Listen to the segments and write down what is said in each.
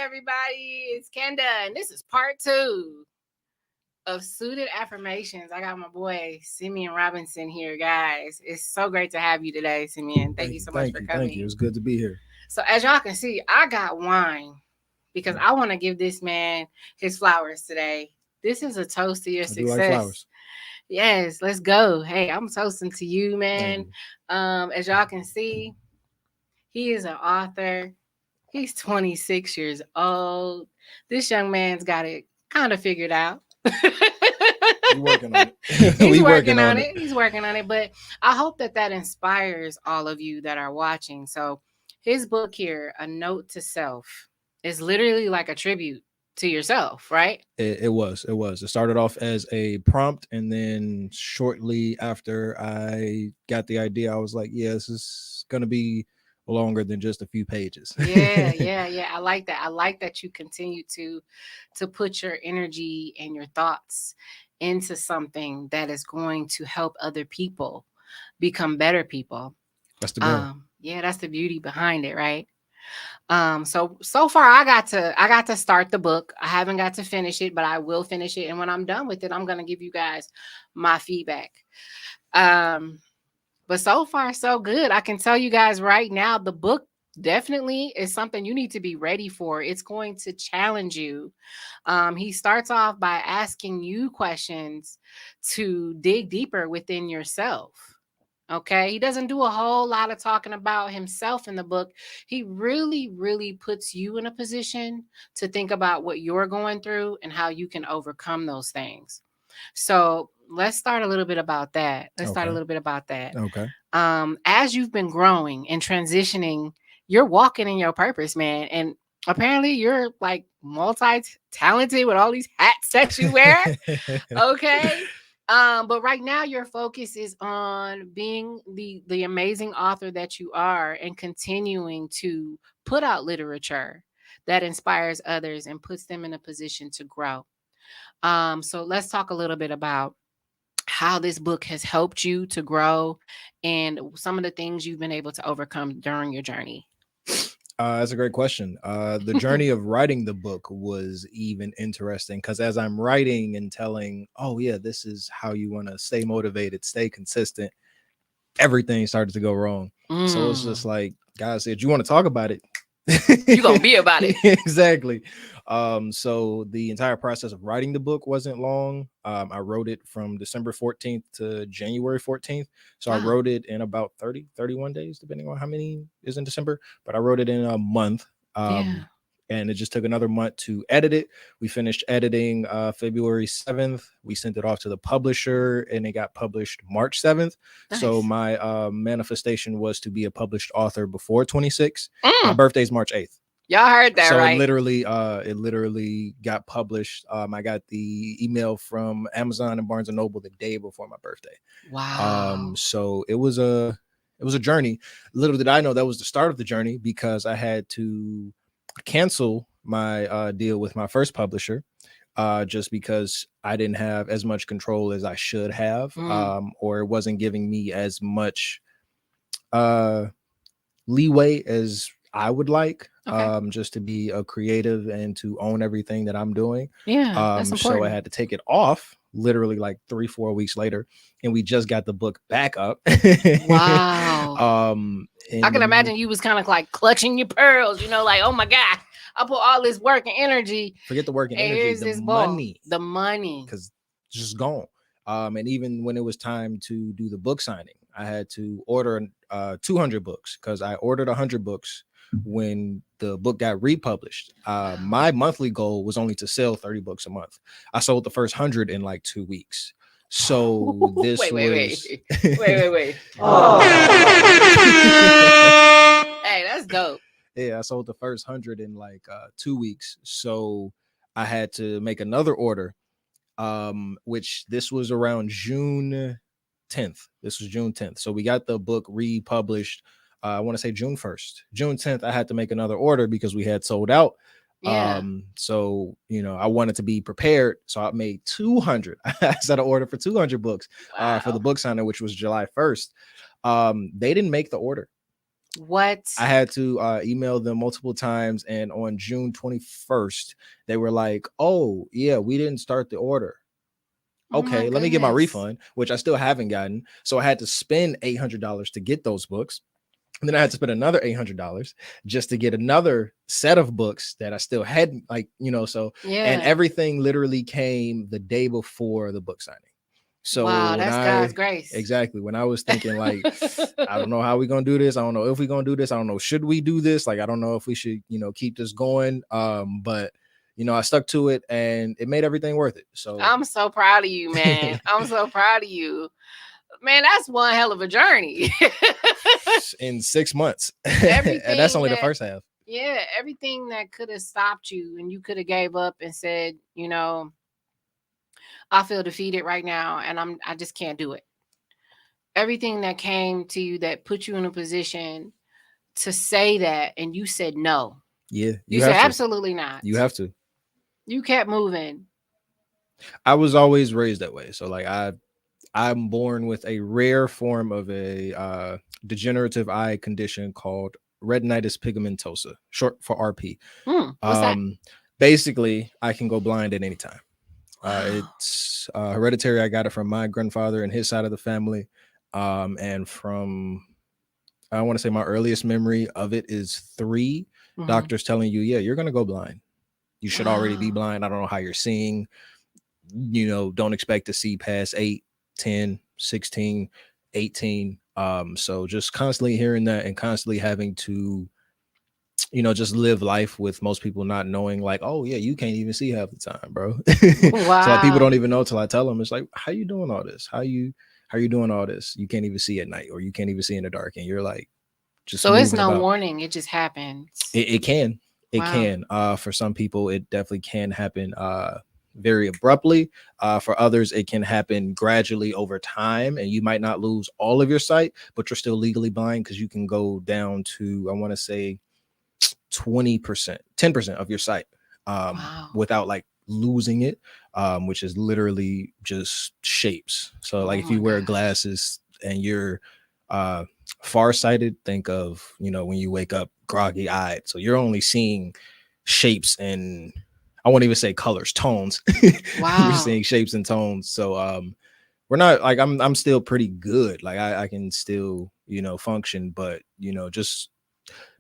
everybody? It's Kenda, and this is part 2 of Suited Affirmations. I got my boy Simien Robinson here, guys. It's so great to have you today, Simien. Thank you so much for coming. Thank you. It's good to be here. So, as y'all can see, I got wine because I want to give this man his flowers today. This is a toast to your I do like success. flowers. Yes, let's go. Hey, I'm toasting to you, man. Thank you. As y'all can see, he is an author. He's 26 years old. This young man's got it kind of figured out. We working on it. He's working on it. He's working on it. But I hope that inspires all of you that are watching. So his book here, A Note to Self, is literally like a tribute to yourself, right? It was. It started off as a prompt, and then shortly after I got the idea, I was like, yeah, this is going to be longer than just a few pages. Yeah. I like that. I like that you continue to put your energy and your thoughts into something that is going to help other people become better people. That's the goal. Yeah, that's the beauty behind it, right? So far I got to start the book. I haven't got to finish it, but I will finish it. And when I'm done with it, I'm gonna give you guys my feedback. But so far, so good. I can tell you guys right now, the book definitely is something you need to be ready for. It's going to challenge you. He starts off by asking you questions to dig deeper within yourself. Okay. He doesn't do a whole lot of talking about himself in the book. He really, really puts you in a position to think about what you're going through and how you can overcome those things. So let's start a little bit about that. Okay. As you've been growing and transitioning, you're walking in your purpose, man. And apparently you're like multi-talented with all these hats that you wear. Okay. But right now your focus is on being the amazing author that you are and continuing to put out literature that inspires others and puts them in a position to grow. So let's talk a little bit about how this book has helped you to grow and some of the things you've been able to overcome during your journey. That's a great question. The journey of writing the book was even interesting because as I'm writing and telling, oh yeah, this is how you want to stay motivated, stay consistent, everything started to go wrong. So it's just like, God said, you want to talk about it? You're going to be about it. Exactly. So the entire process of writing the book wasn't long. I wrote it from December 14th to January 14th. So I wrote it in about 31 days, depending on how many is in December. But I wrote it in a month. And it just took another month to edit it. We finished editing February 7th. We sent it off to the publisher and it got published March 7th. Nice. So my manifestation was to be a published author before 26. My birthday's March 8th. Y'all heard that, so right? It literally got published. I got the email from Amazon and Barnes & Noble the day before my birthday. Wow. So it was a journey. Little did I know that was the start of the journey because I had to cancel my deal with my first publisher just because I didn't have as much control as I should have, or it wasn't giving me as much leeway as I would like, just to be a creative and to own everything that I'm doing. That's important. So I had to take it off literally like 3-4 weeks later, and we just got the book back up. Wow. I can imagine you was kind of like clutching your pearls, like, oh my God, I put all this work and energy. Forget the work and energy, here's this money. The money. Because it's just gone. And even when it was time to do the book signing, I had to order 200 books because I ordered 100 books when the book got republished. My monthly goal was only to sell 30 books a month. I sold the first 100 in like 2 weeks. So this wait. Oh. Hey, that's dope. Yeah, I sold the first 100 in like 2 weeks. So I had to make another order, which this was around June 10th. This was June 10th. So we got the book republished. I want to say June 1st. June 10th, I had to make another order because we had sold out. Yeah. So, I wanted to be prepared. So I made 200. I set an order for 200 books for the book signing, which was July 1st. They didn't make the order. What? I had to email them multiple times, and on June 21st, they were like, "Oh, yeah, we didn't start the order." Oh my Okay, let me get my goodness. refund, which I still haven't gotten. So I had to spend $800 to get those books. And then I had to spend another $800 just to get another set of books that I still hadn't, like, so, and Yeah. everything literally came the day before the book signing. So Wow, when that's God's grace. exactly, when I was thinking, like, I don't know how we're gonna do this. I don't know if we're gonna do this. I don't know, should we do this? Like, I don't know if we should, keep this going. But I stuck to it, and it made everything worth it. So I'm so proud of you, man. I'm so proud of you. Man, that's one hell of a journey. in 6 months, and that's everything only the that first half. Yeah, everything that could have stopped you and you could have gave up and said, I feel defeated right now and I just can't do it. Everything that came to you that put you in a position to say that and you said no. Yeah, You you said have to. absolutely not. You have to. You kept moving. I was always raised that way. So, like, I'm born with a rare form of a degenerative eye condition called retinitis pigmentosa, short for RP. What's that? Basically, I can go blind at any time. Wow. It's hereditary. I got it from my grandfather and his side of the family. And from, I want to say, my earliest memory of it is three Mhm. doctors telling you, yeah, you're going to go blind. You should already be Wow. blind. I don't know how you're seeing. Don't expect to see past 8, 10, 16, 18. So just constantly hearing that and constantly having to, just live life with most people not knowing, like, oh yeah, you can't even see half the time, bro. So, like, people don't Wow. even know till I tell them. It's like, how you doing all this? How you doing all this? You can't even see at night, or you can't even see in the dark, and you're like just So it's moving no about. warning, it just happens. It can. It Wow. can. For some people, it definitely can happen very abruptly. For others, it can happen gradually over time, and you might not lose all of your sight, but you're still legally blind because you can go down to, I want to say, 20%, 10% of your sight Wow. without, like, losing it, which is literally just shapes. So, Oh like, if my you wear gosh. glasses and you're uh, farsighted, think of, when you wake up groggy eyed. So you're only seeing shapes and, I won't even say colors, tones. You're Wow. seeing shapes and tones. So we're not, like, I'm still pretty good. Like, I can still, function, but just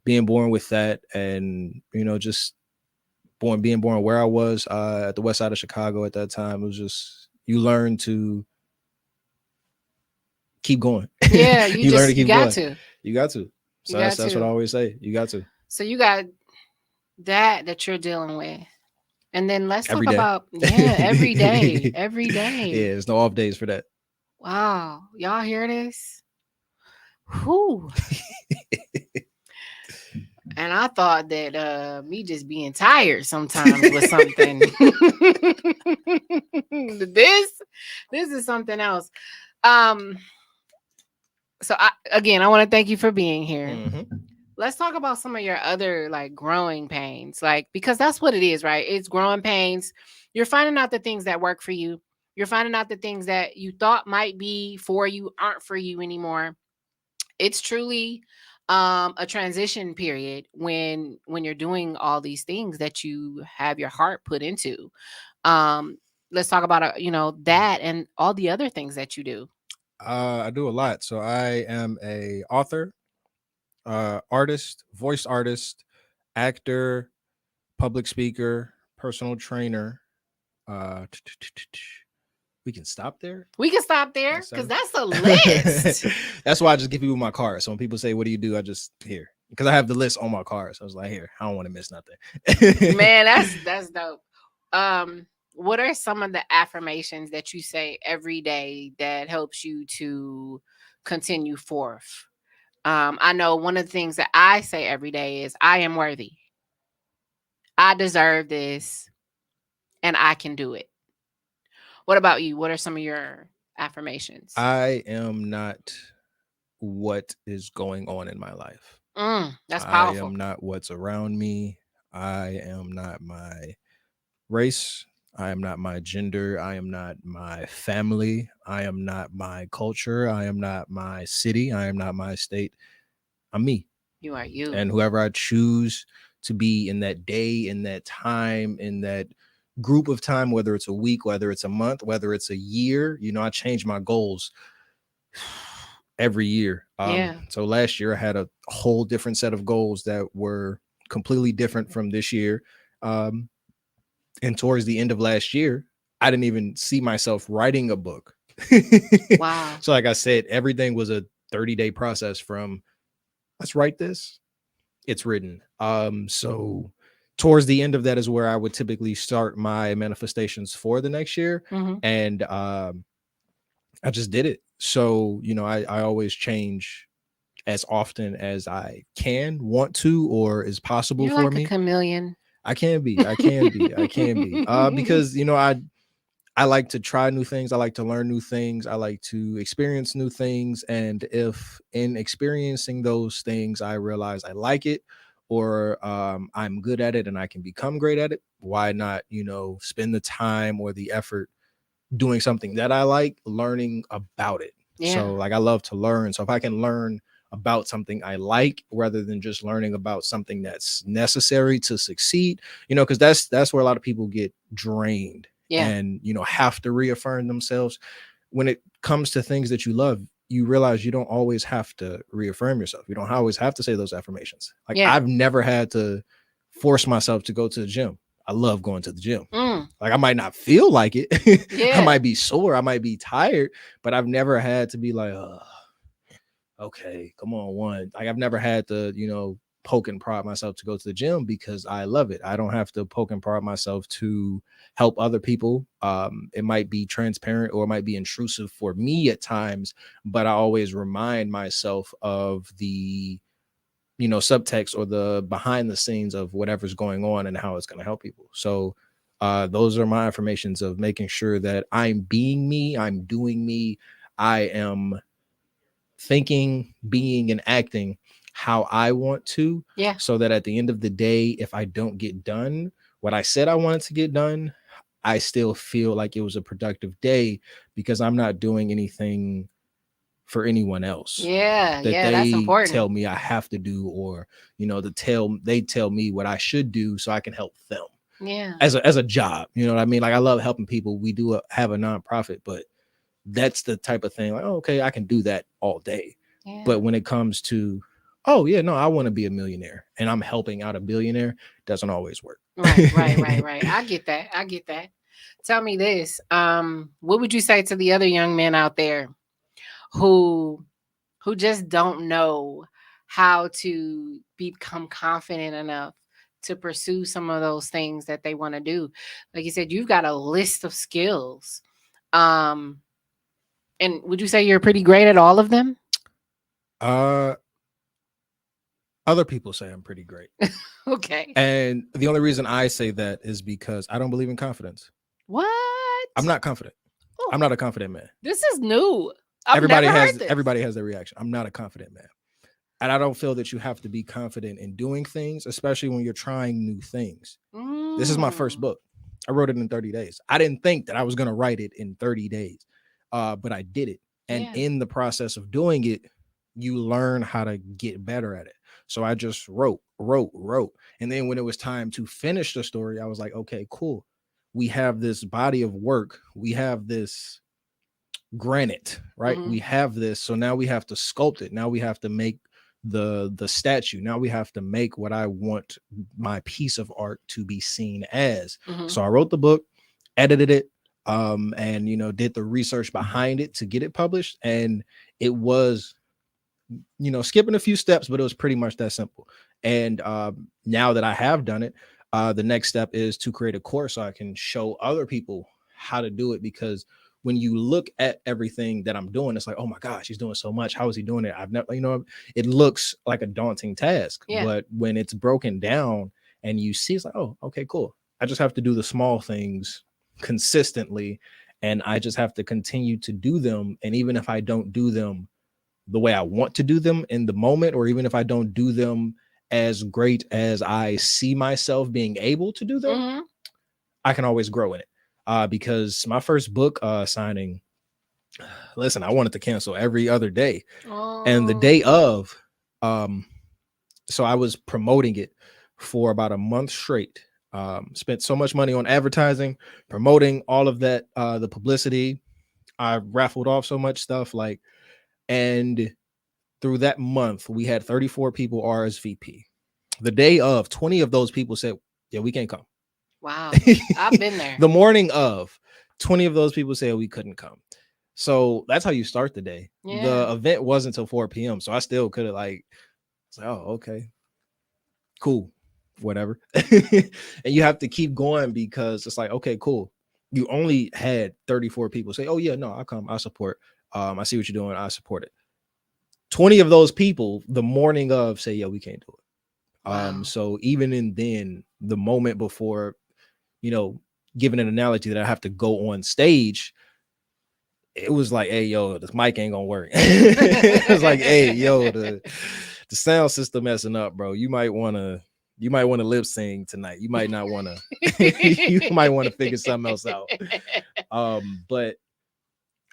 being born with that, and just being born where I was at the west side of Chicago at that time, it was just, you learn to keep going. Yeah, You learn to you keep got going. to. You got to. You So that's got that's what I to. always say. You got to. So you got that you're dealing with. And then let's Every talk day. about, yeah, every day. Every Yeah, day. there's no off days for that. Wow. Y'all hear this? Whew. And I thought that me just being tired sometimes was something. This is something else. Um again, I want to thank you for being here. Mm-hmm. Let's talk about some of your other like growing pains. Like, because that's what it is, right? It's growing pains. You're finding out the things that work for you. You're finding out the things that you thought might be for you aren't for you anymore. It's truly a transition period when you're doing all these things that you have your heart put into. um let's talk about that and all the other things that you do. I do a lot. So I am a author, artist, voice artist, actor, public speaker, personal trainer. Uh, we can stop there. We can stop there That's because seven. that's a list. That's why I just give people my card. So when people say, "What do you do?" I just here because I have the list on my card. So I was like, "Here, I don't want to miss nothing." Man, that's dope. What are some of the affirmations that you say every day that helps you to continue forth? I know one of the things that I say every day is I am worthy. I deserve this and I can do it. What about you? What are some of your affirmations? I am not what is going on in my life. That's I powerful. am not what's around me. I am not my race. I am not my gender. I am not my family. I am not my culture. I am not my city. I am not my state. I'm me. You are you. And whoever I choose to be in that day, in that time, in that group of time, whether it's a week, whether it's a month, whether it's a year, I change my goals every year. Yeah. So last year I had a whole different set of goals that were completely different from this year. Um, and towards the end of last year, I didn't even see myself writing a book. Wow. So like I said, everything was a 30-day process from let's write this, it's written. So towards the end of that is where I would typically start my manifestations for the next year. Mm-hmm. And I just did it. So, I always change as often as I can, want to, or is possible You're for like a me. chameleon. I can be. Because, I like to try new things. I like to learn new things. I like to experience new things. And if in experiencing those things, I realize I like it or I'm good at it and I can become great at it, why not, spend the time or the effort doing something that I like, learning about it. Yeah. So like I love to learn. So if I can learn about something I like rather than just learning about something that's necessary to succeed, because that's where a lot of people get drained Yeah. and have to reaffirm themselves. When it comes to things that you love, you realize you don't always have to reaffirm yourself. You don't always have to say those affirmations. Like Yeah. I've never had to force myself to go to the gym. I love going to the gym. Mm. Like I might not feel like it. I Yeah. might be sore. I might be tired, but I've never had to be like, okay, come on, one. Like I've never had to, poke and prod myself to go to the gym because I love it. I don't have to poke and prod myself to help other people. It might be transparent or it might be intrusive for me at times, but I always remind myself of the subtext or the behind the scenes of whatever's going on and how it's going to help people. So those are my affirmations of making sure that I'm being me, I'm doing me, I am thinking, being, and acting how I want to. Yeah. So that at the end of the day, if I don't get done what I said I wanted to get done, I still feel like it was a productive day because I'm not doing anything for anyone else Yeah. that Yeah. That's they important. tell me I have to do, or they tell me what I should do so I can help them Yeah. as a job. You know what I mean? Like I love helping people. We do have a nonprofit, but that's the type of thing like, oh, okay, I can do that all day. Yeah. But when it comes to, oh yeah, no, I want to be a millionaire and I'm helping out a billionaire, doesn't always work. Right. Right. Right. Right. I get that. I get that. Tell me this. What would you say to the other young men out there who just don't know how to become confident enough to pursue some of those things that they want to do? Like you said, you've got a list of skills. Um, and would you say you're pretty great at all of them? uh Other people say I'm pretty great. Okay. And the only reason I say that is because I don't believe in confidence. I'm What? not confident. Oh, I'm not a confident man. this is new. I've Everybody never heard has this. everybody has their reaction. I'm not a confident man. And I don't feel that you have to be confident in doing things, especially when you're trying new things. This is my first Mm, book. I wrote it in 30 days. I didn't think that I was going to write it in 30 days, but I did it. And yeah. in the process of doing it, you learn how to get better at it. So I just wrote. And then when it was time to finish the story, I was like, okay, cool. We have this body of work. We have this granite, right? Hmm. We have this. So now we have to sculpt it. Now we have to make the statue. Now we have to make what I want my piece of art to be seen as. Hmm. So I wrote the book, edited it, and did the research behind it to get it published. And it was skipping a few steps, but it was pretty much that simple. And now that I have done it, the next step is to create a course so I can show other people how to do it. Because when you look at everything that I'm doing, it's like, oh my gosh, he's doing so much. How is he doing it? I've never, it looks like a daunting task. Yeah. But when it's broken down and you see, it's like, oh, okay, cool. I just have to do the small things consistently. And I just have to continue to do them. And even if I don't do them the way I want to do them in the moment, or even if I don't do them as great as I see myself being able to do them, Hmm. I can always grow in it. Because my first book signing, listen, I wanted to cancel every other day. And the day Oh. of, um, So I was promoting it for about a month straight. Spent so much money on advertising, promoting all of that, the publicity. I raffled off so much stuff, like, and through that month, we had 34 people RSVP. The day of, 20 of those people said, "Yeah, we can't come." Wow. I've been there. The morning of, 20 of those people said we couldn't come. So that's how you start the day. Yeah. The event wasn't until 4 p.m. So I still could have, like, oh, okay, cool, whatever. And you have to keep going because it's like, okay, cool. You only had 34 people say, "Oh yeah, no, I'll come, I support. I see what you're doing, I support it." 20 of those people the morning of say, "Yeah, we can't do it." Wow. So even in then, the moment before, you know, giving an analogy that I have to go on stage, it was like, "Hey, yo, this mic ain't gonna work." It was like, "Hey, yo, the sound system messing up, bro. You might want to lip sync tonight. You might not want to. You might want to figure something else out." But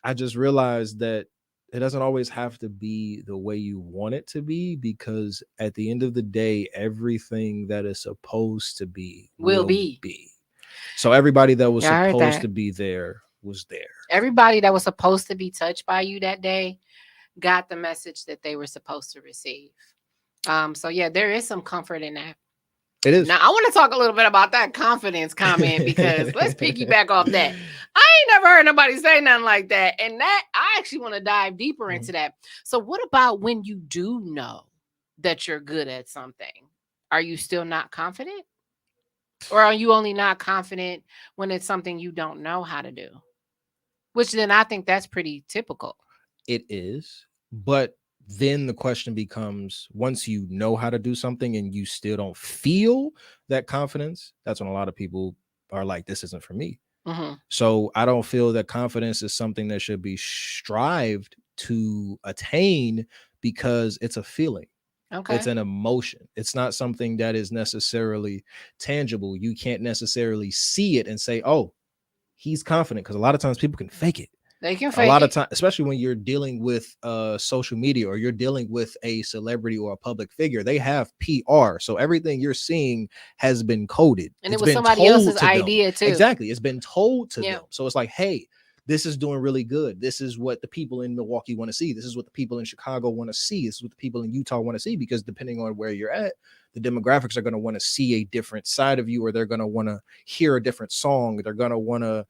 I just realized that it doesn't always have to be the way you want it to be, because at the end of the day, everything that is supposed to be Will will be. be. So everybody that was Yeah, I heard supposed that. to be there was there. Everybody that was supposed to be touched by you that day got the message that they were supposed to receive. So yeah, there is some comfort in that. It is. Now I want to talk a little bit about that confidence comment, because let's piggyback off that. I ain't never heard nobody say nothing like that. And that I actually want to dive deeper into that. So what about when you do know that you're good at something? Are you still not confident? Or are you only not confident when it's something you don't know how to do? Which then I think that's pretty typical. It is. But then the question becomes, once you know how to do something and you still don't feel that confidence, that's when a lot of people are like, "This isn't for me." Hmm. So I don't feel that confidence is something that should be strived to attain, because it's a feeling. It's Okay. an emotion. It's not something that is necessarily tangible. You can't necessarily see it and say, "Oh, he's confident," because a lot of times people can fake it. They can A fake lot of it. time, especially when you're dealing with social media, or you're dealing with a celebrity or a public figure, they have PR. So everything you're seeing has been coded. And it It's was been somebody told else's to them. idea too. Exactly. It's been told to Yeah. them. So it's like, hey, this is doing really good. This is what the people in Milwaukee want to see. This is what the people in Chicago want to see. This is what the people in Utah want to see, because depending on where you're at, the demographics are going to want to see a different side of you, or they're going to want to hear a different song. They're going to want to,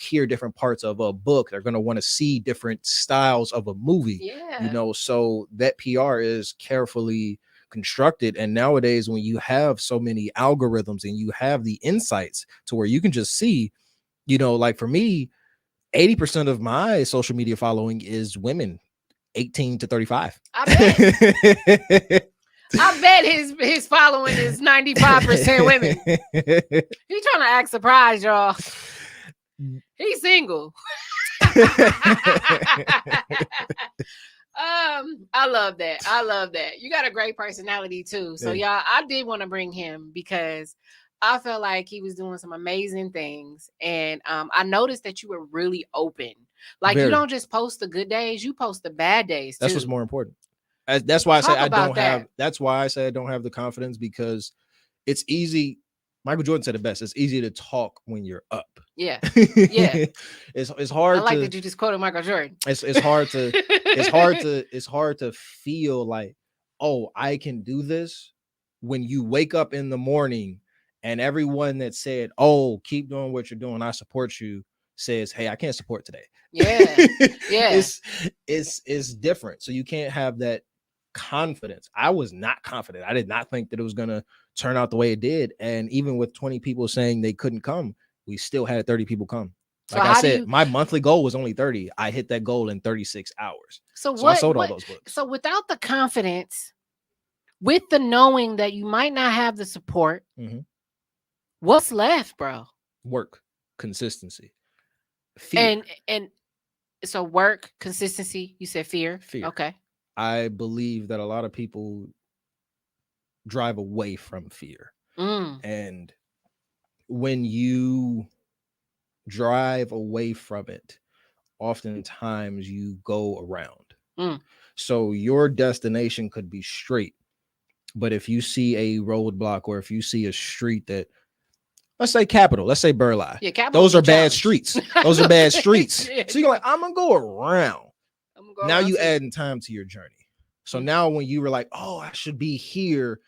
hear different parts of a book. They're going to want to see different styles of a movie, Yeah. so that PR is carefully constructed. And nowadays, when you have so many algorithms and you have the insights to where you can just see, like for me, 80% of my social media following is women 18 to 35. I bet. I bet his following is 95% women. He trying to act surprised, y'all. He's single. I love that. I love that. You got a great personality too. So y'all, I did want to bring him because I felt like he was doing some amazing things. And I noticed that you were really open. Like you Very. don't just post the good days, you post the bad days That's what's too. more important. That's why I say Talk I about don't have. that. That's why I say I don't have the confidence, because it's easy. Michael Jordan said it best. It's easy to talk when you're up. Yeah. Yeah. It's I hard like to. that you just quoted Michael Jordan. It's hard to. It's hard to feel like, oh, I can do this, when you wake up in the morning and everyone that said, "Oh, keep doing what you're doing, I support you," says, "Hey, I can't support today." Yeah. Yeah. It's different. So you can't have that confidence. I was not confident. I did not think that it was gonna turn out the way it did. And even with 20 people saying they couldn't come, we still had 30 people come. So Like I how do said, you my monthly goal was only 30. I hit that goal in 36 hours. so So I what sold all what those books. so without the confidence, with the knowing that you might not have the support, Mhm. what's left, bro? Work, consistency, fear, And so work, consistency, you said fear. fear. Okay. I believe that a lot of people drive away from fear. Mm. And when you drive away from it, oftentimes you go around. Mm. So your destination could be straight, But if you see a roadblock, or if you see a street that, let's say Capital, let's say Burleigh, Yeah, Capital's those a are bad challenge. streets. Those are bad streets. Yeah, So you're like, I'm gonna go around. I'm gonna go Now around you too. adding time to your journey. So now when you were like, oh, I should be here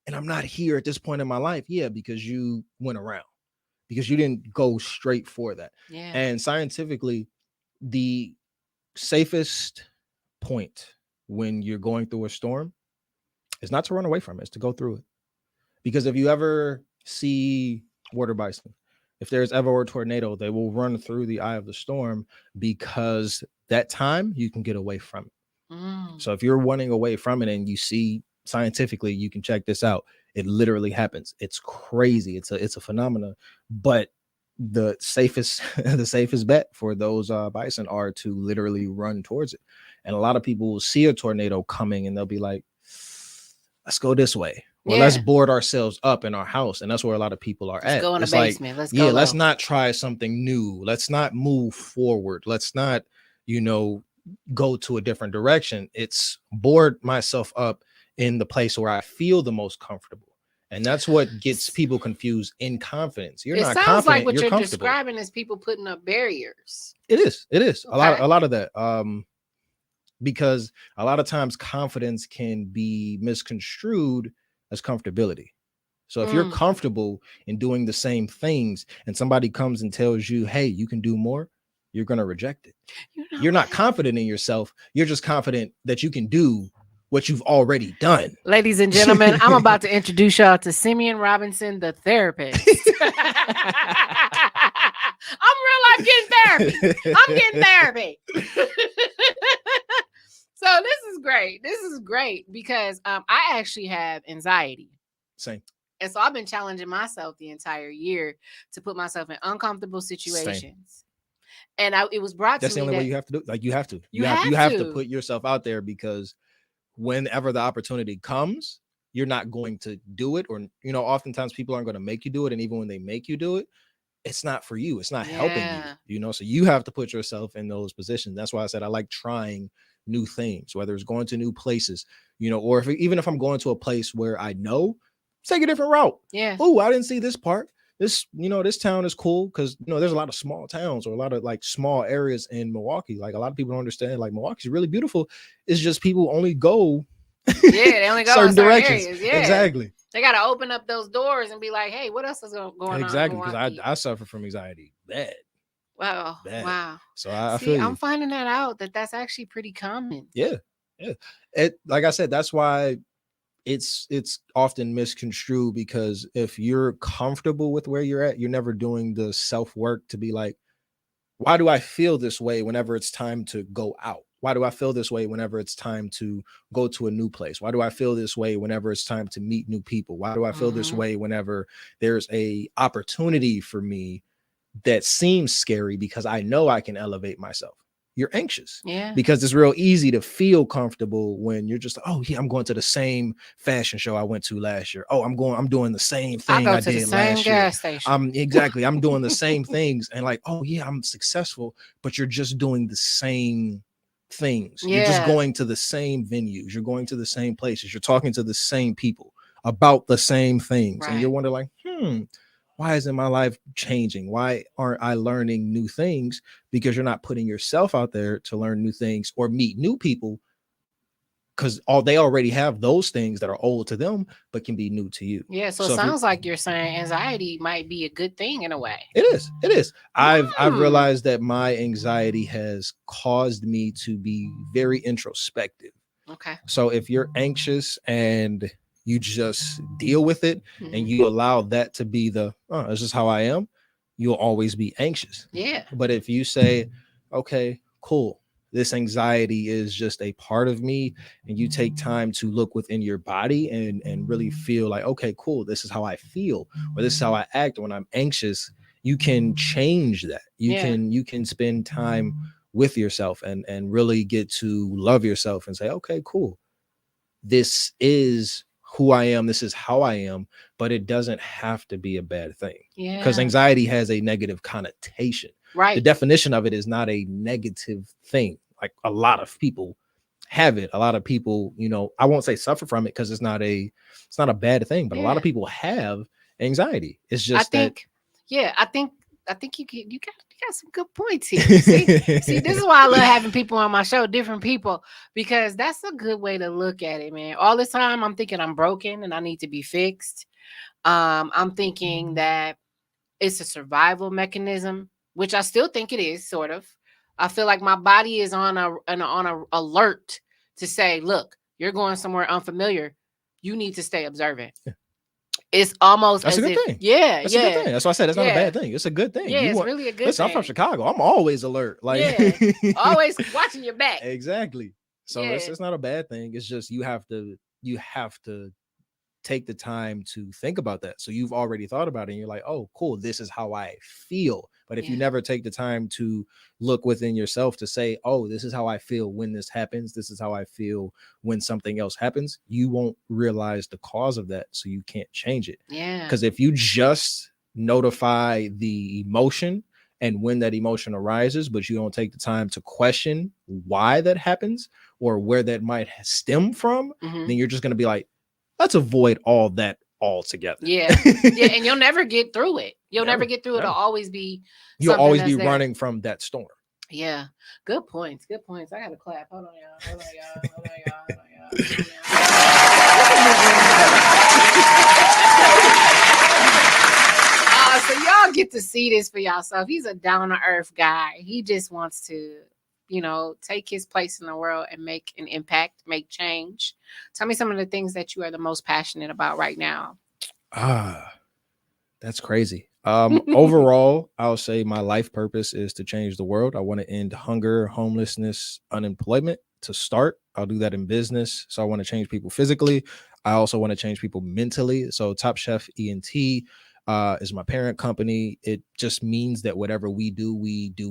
and I'm not here at this point in my life. Yeah, because you went around, because you didn't go straight for that. Yeah. And scientifically, the safest point when you're going through a storm is not to run away from it, it's to go through it. Because if you ever see water bison, if there's ever a tornado, they will run through the eye of the storm, because that time you can get away from it. So if you're running away from it and you see, scientifically, you can check this out. It literally happens. It's crazy. It's a phenomena. But the safest the safest bet for those bison are to literally run towards it. And a lot of people will see a tornado coming and they'll be like, let's go this way. Or let's board ourselves up in our house. And that's where a lot of people are at. Go in the It's basement. Like, let's go. Yeah, let's not try something new. Let's not move forward. Let's not, go to a different direction. It's board myself up in the place where I feel the most comfortable. And that's what gets people confused in confidence. You're not confident. It sounds like what you're describing is people putting up barriers. It is. Okay. A lot of that. Because a lot of times confidence can be misconstrued as comfortability. So if you're comfortable in doing the same things and somebody comes and tells you, hey, you can do more, you're going to reject it. You're not confident in yourself. You're just confident that you can do what you've already done. Ladies and gentlemen, I'm about to introduce y'all to Simien Robinson, the therapist. I'm real life getting therapy. I'm getting therapy. So this is great. This is great because I actually have anxiety. Same. And so I've been challenging myself the entire year to put myself in uncomfortable situations. Same. And it was brought That's to me. That's the only way you have to do. Like you have to. You have to put yourself out there, because whenever the opportunity comes, you're not going to do it. Or, oftentimes people aren't going to make you do it. And even when they make you do it, it's not for you. It's not helping you, so you have to put yourself in those positions. That's why I said I like trying new things, whether it's going to new places, or even if I'm going to a place where I know, take a different route. Yeah. Oh, I didn't see this part. This, this town is cool because, there's a lot of small towns or a lot of like small areas in Milwaukee. Like a lot of people don't understand, like Milwaukee's really beautiful. It's just people only go. Yeah, they only go certain directions. Areas. Yeah. Exactly. They got to open up those doors and be like, hey, what else is going on? Exactly. Because I suffer from anxiety bad. Wow. Bad. Wow. So I feel you. I'm finding that out that's actually pretty common. Yeah. Yeah. Like I said, that's why it's often misconstrued, because if you're comfortable with where you're at, you're never doing the self-work to be like, why do I feel this way whenever it's time to go out? Why do I feel this way whenever it's time to go to a new place? Why do I feel this way whenever it's time to meet new people? Why do I feel this way whenever there's a opportunity for me that seems scary because I know I can elevate myself? You're anxious. Yeah. Because it's real easy to feel comfortable when you're just, oh yeah, I'm going to the same fashion show I went to last year. Oh, I'm doing the same thing I did last year. I'm doing the same things. And like, oh yeah, I'm successful, but you're just doing the same things. Yeah. You're just going to the same venues. You're going to the same places. You're talking to the same people about the same things. Right. And you're wondering like, why isn't my life changing? Why aren't I learning new things? Because you're not putting yourself out there to learn new things or meet new people, because they already have those things that are old to them, but can be new to you. Yeah. So it sounds like you're saying anxiety might be a good thing in a way. It is. It is. I've realized that my anxiety has caused me to be very introspective. Okay. So if you're anxious and you just deal with it and you allow that to be this is how I am, you'll always be anxious. Yeah. But if you say, okay, cool, this anxiety is just a part of me, and you take time to look within your body and really feel like, okay, cool, this is how I feel, or this is how I act when I'm anxious, you can change that. You can spend time with yourself and really get to love yourself and say, okay, cool, this is who I am, this is how I am, but it doesn't have to be a bad thing. Yeah. Because anxiety has a negative connotation. Right. The definition of it is not a negative thing. Like a lot of people have it. A lot of people, I won't say suffer from it because it's not a bad thing, but a lot Yeah. of people have anxiety. It's I just that think, yeah, I think you got some good points here. See, this is why I love having people on my show, different people, because that's a good way to look at it, man. All this time I'm thinking I'm broken and I need to be fixed. I'm thinking that it's a survival mechanism, which I still think it is, sort of. I feel like my body is on a alert to say, look, you're going somewhere unfamiliar. You need to stay observant. It's almost that's a as good if, thing. yeah, That's a good yeah, thing. That's why I said it's not a yeah, bad thing. It's a good thing. yeah. You It's want really a good listen, I'm from thing. Chicago. I'm always alert. Like Yeah, always watching your back. exactly. So it's Yeah, it's not a bad thing. It's just you have to take the time to think about that. So you've already thought about it and you're like, oh, cool, this is how I feel. But if you yeah, never take the time to look within yourself to say, oh, this is how I feel when this happens, this is how I feel when something else happens, you won't realize the cause of that. So you can't change it. yeah, Because if you just notify the emotion and when that emotion arises, but you don't take the time to question why that happens or where that might stem from, hmm, then you're just going to be like, let's avoid all that altogether. yeah, yeah. And you'll never get through it. You'll never Never, get through it. It'll never. always be You'll something always that's be there. running from that storm. Yeah, good points. Good points. I got to clap. Hold on, y'all. Hold on, y'all. Hold on, y'all. Hold on, y'all. Hold on, y'all. So y'all get to see this for yourself. He's a down to earth guy. He just wants to, take his place in the world and make an impact, make change. Tell me some of the things that you are the most passionate about right now. Ah, that's crazy. Overall, I'll say my life purpose is to change the world. I want to end hunger, homelessness, unemployment to start. I'll do that in business. So I want to change people physically. I also want to change people mentally. So Top Chef ENT is my parent company. It just means that whatever we do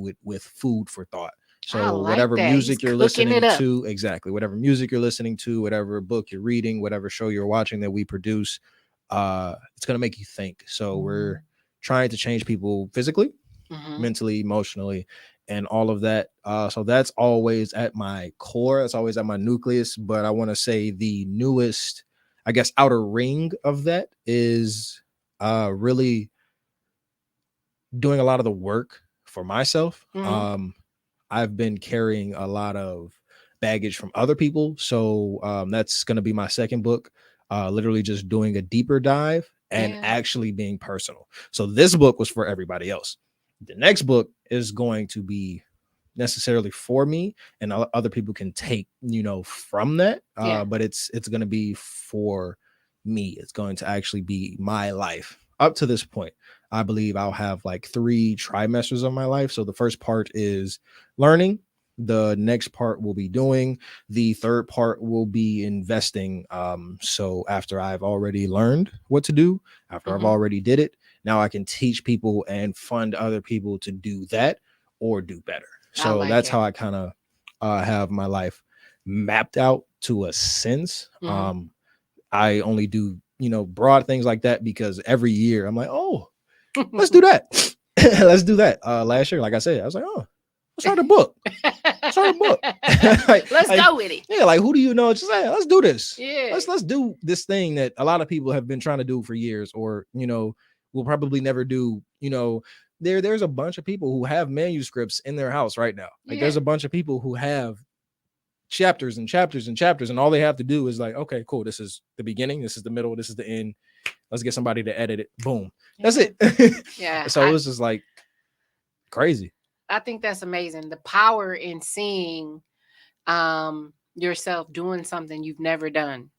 it with food for thought. I So like whatever that. He's music you're cooking it listening up. to, exactly, whatever music you're listening to, whatever book you're reading, whatever show you're watching that we produce, it's going to make you think. So we're trying to change people physically, Hmm. mentally, emotionally, and all of that. So that's always at my core. That's always at my nucleus. But I want to say the newest, I guess, outer ring of that is really doing a lot of the work for myself. Hmm. I've been carrying a lot of baggage from other people. So that's going to be my second book, literally just doing a deeper dive and Yeah. actually being personal. So this book was for everybody else. The next book is going to be necessarily for me and other people can take from that, Yeah. but it's going to be for me. It's going to actually be my life up to this point. I believe I'll have like 3 trimesters of my life. So the first part is learning, the next part will be doing, the third part will be investing. So after I've already learned what to do, after I've Hmm. already did it, now I can teach people and fund other people to do that or do better. I So like that's it. how I kind of have my life mapped out to a sense. Hmm. I only do, broad things like that because every year I'm like, oh, let's do that. Let's do that. Last year, like I said, I was like, oh, let's write a book. Let's write a book. Let's like, go with it. yeah, like who do you know? Just say, let's do this. Yeah. Let's do this thing that a lot of people have been trying to do for years, or will probably never do. There's a bunch of people who have manuscripts in their house right now. Like Yeah. there's a bunch of people who have chapters and chapters and chapters, and all they have to do is like, okay, cool. This is the beginning. This is the middle. This is the end. Let's get somebody to edit it. Boom. That's Yeah. it. Yeah. So it was just like crazy. I think that's amazing. The power in seeing yourself doing something you've never done.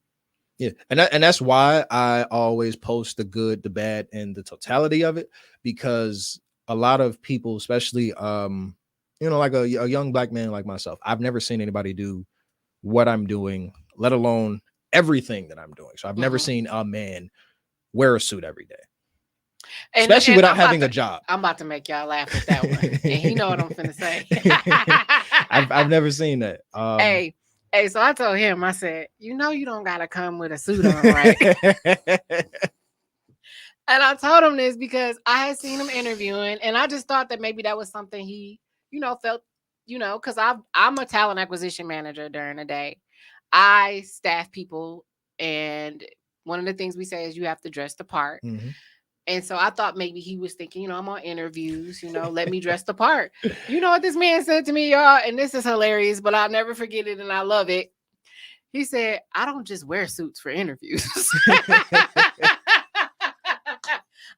Yeah, and that's why I always post the good, the bad, and the totality of it, because a lot of people, especially like a young black man like myself, I've never seen anybody do what I'm doing, let alone everything that I'm doing. So I've never Hmm. seen a man wear a suit every day, And especially and without having a job. I'm about to make y'all laugh with that one. And you know what I'm finna say. I've never seen that. Hey, hey, so I told him, I said, you don't gotta come with a suit on, right? And I told him this because I had seen him interviewing, and I just thought that maybe that was something he, felt, because I'm a talent acquisition manager during the day. I staff people, and one of the things we say is you have to dress the part. Mm-hmm. And so I thought maybe he was thinking, I'm on interviews, let me dress the part. You know what this man said to me, y'all? And this is hilarious, but I'll never forget it and I love it. He said, I don't just wear suits for interviews.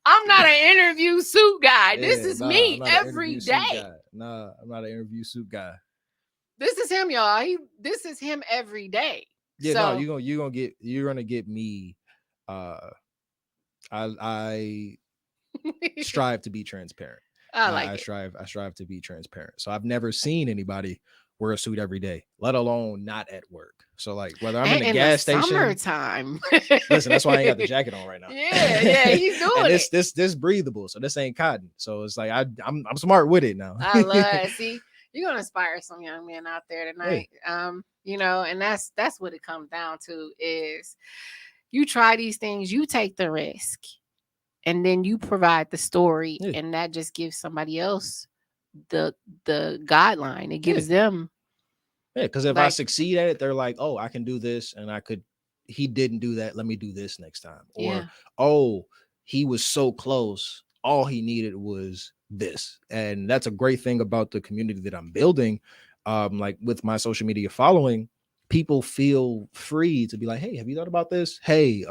I'm not an interview suit guy. This is me every day. Nah, I'm not an interview suit guy. This is him, y'all. This is him every day. Yeah, so, no, you're gonna get me. I strive to be transparent. I strive to be transparent. So I've never seen anybody wear a suit every day, let alone not at work. So like whether I'm in a gas station, summertime. Listen, that's why I ain't got the jacket on right now. Yeah, he's doing and this breathable, so this ain't cotton. So it's like I'm smart with it now. I love it. See, you're gonna inspire some young men out there tonight. Hey. And that's what it comes down to is you try these things, you take the risk, and then you provide the story, and that just gives somebody else the guideline. It gives them. Yeah, because if I succeed at it, they're like, oh, I can do this, and he didn't do that. Let me do this next time. Or, oh, he was so close. All he needed was this. And that's a great thing about the community that I'm building. Like with my social media following, people feel free to be like, hey, have you thought about this? Hey,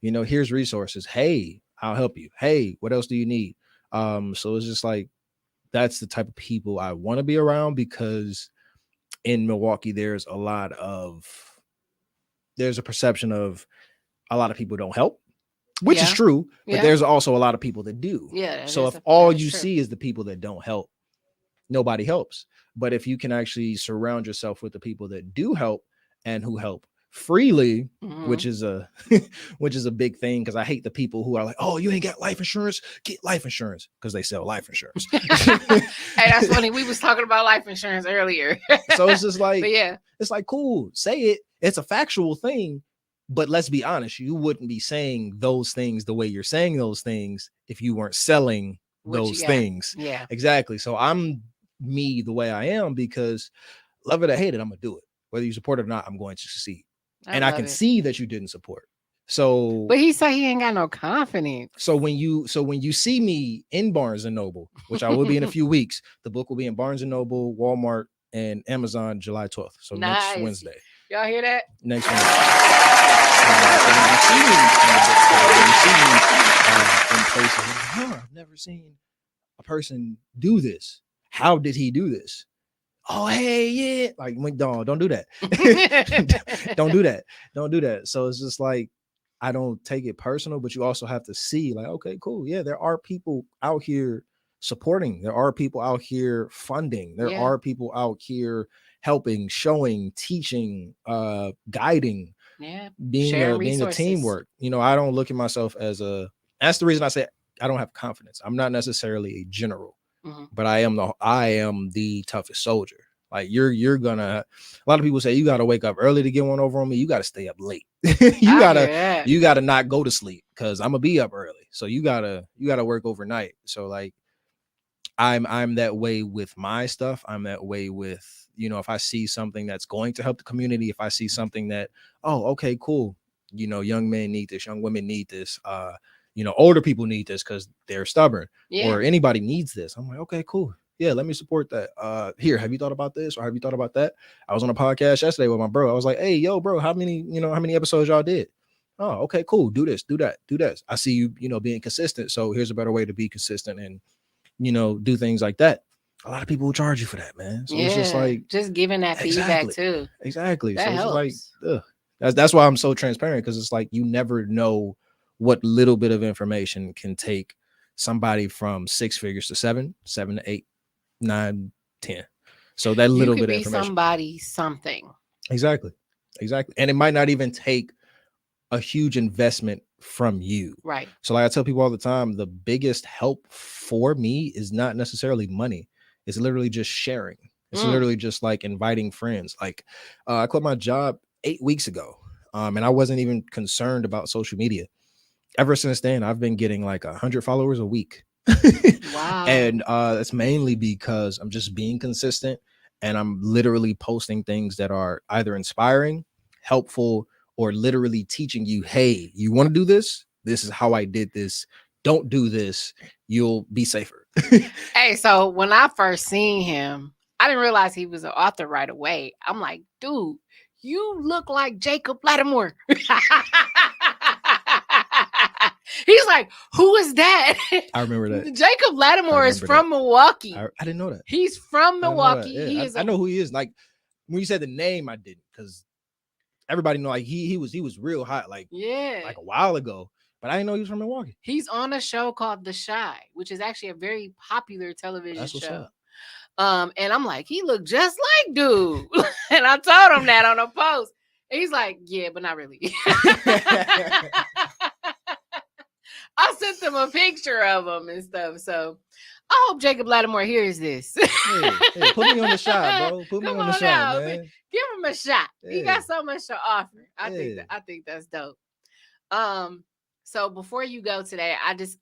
here's resources. Hey, I'll help you. Hey, what else do you need? So it's just like, that's the type of people I want to be around, because in Milwaukee, there's a perception of a lot of people don't help, which is true, but there's also a lot of people that do. Yeah. So if all you see is the people that don't help, nobody helps. But if you can actually surround yourself with the people that do help and who help freely, which is a big thing, because I hate the people who are like, oh, you ain't got life insurance, get life insurance, because they sell life insurance. Hey, that's funny. We was talking about life insurance earlier. So it's just like, but yeah, it's like, cool, say it. It's a factual thing, but let's be honest, you wouldn't be saying those things the way you're saying those things if you weren't selling those things. Yeah, exactly. So I'm me the way I am, because love it or hate it, I'm gonna do it. Whether you support it or not, I'm going to succeed. I can see that you didn't support. So, but he said he ain't got no confidence. So when you see me in Barnes and Noble, which I will be in a few weeks, the book will be in Barnes and Noble, Walmart, and Amazon July 12th. So next Wednesday. Y'all hear that? Next Wednesday. So when you see me in places, I've never seen a person do this. How did he do this? Oh, hey, yeah. Like, don't do that. Don't do that. Don't do that. So it's just like, I don't take it personal, but you also have to see like, okay, cool. Yeah, there are people out here supporting. There are people out here funding. There are people out here helping, showing, teaching, guiding, being a teamwork. I don't look at myself that's the reason I say I don't have confidence. I'm not necessarily a general. But I am the toughest soldier. Like you're gonna, a lot of people say you gotta wake up early to get one over on me. You gotta stay up late. you gotta not go to sleep, because I'm gonna be up early. So you gotta work overnight. So like I'm that way with my stuff. I'm that way with, if I see something that's going to help the community, if I see something that, oh, okay, cool. Young men need this, young women need this, older people need this because they're stubborn, or anybody needs this. I'm like, okay, cool. Yeah, let me support that. Here, have you thought about this, or have you thought about that? I was on a podcast yesterday with my bro. I was like, hey, yo, bro, how many episodes y'all did? Oh, okay, cool. Do this, do that, do that. I see you, being consistent. So here's a better way to be consistent and, do things like that. A lot of people will charge you for that, man. So it's just like just giving that feedback too. Exactly. That so it's helps. Just like, that's why I'm so transparent, because it's like you never know what little bit of information can take somebody from 6 figures to 7 to 8, 9, 10. So that little bit of information. Somebody something. Exactly. And it might not even take a huge investment from you. Right. So like I tell people all the time, the biggest help for me is not necessarily money. It's literally just sharing. It's literally just like inviting friends. Like I quit my job 8 weeks ago. And I wasn't even concerned about social media. Ever since then, I've been getting like 100 followers a week. Wow. And that's mainly because I'm just being consistent. and I'm literally posting things that are either inspiring, helpful, or literally teaching you, hey, you want to do this? This is how I did this. Don't do this. You'll be safer. Hey, so when I first seen him, I didn't realize he was an author right away. I'm like, dude, you look like Jacob Lattimore. He's like, who is that? I remember that. Jacob Lattimore is from Milwaukee. I didn't know that. He's from Milwaukee. Yeah, He is. I know who he is. Like when you said the name, I didn't, because everybody know like he was real hot like a while ago. But I didn't know he was from Milwaukee. He's on a show called The Chi, which is actually a very popular television show. And I'm like, he looked just like dude. And I told him that on a post. And he's like, yeah, but not really. I sent him a picture of him and stuff. So I hope Jacob Lattimore hears this. Hey, put me on the shot, bro. Put me on the shot, man. Give him a shot. He got so much to offer. I think that's dope. So before you go today,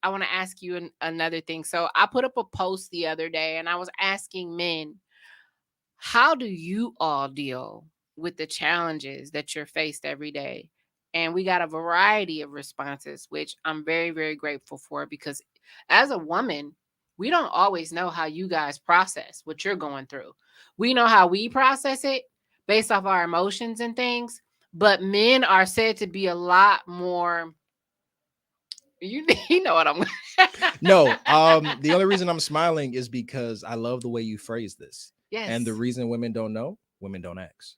I want to ask you another thing. So I put up a post the other day and I was asking men, how do you all deal with the challenges that you're faced every day? And we got a variety of responses, which I'm very, very grateful for, because as a woman, we don't always know how you guys process what you're going through. We know how we process it based off our emotions and things, but men are said to be a lot more. You know what I'm. No, the only reason I'm smiling is because I love the way you phrase this. Yes. And the reason women don't know, women don't ask.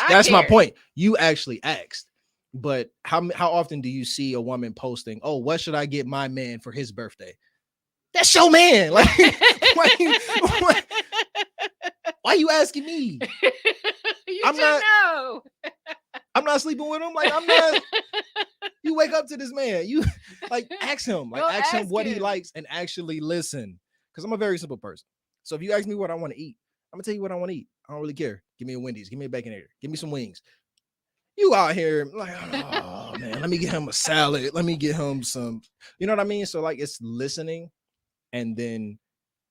That's my point. You actually asked. But how often do you see a woman posting, "Oh, what should I get my man for his birthday?" That's your man. Like, why you asking me? I'm not sleeping with him. Like, I'm not. You wake up to this man. You like ask him. Like, ask him what he likes and actually listen. Because I'm a very simple person. So if you ask me what I want to eat, I'm gonna tell you what I want to eat. I don't really care. Give me a Wendy's. Give me a Baconator. Give me some wings. You out here like, oh man, let me get him a salad. Let me get him some. You know what I mean? So like, it's listening and then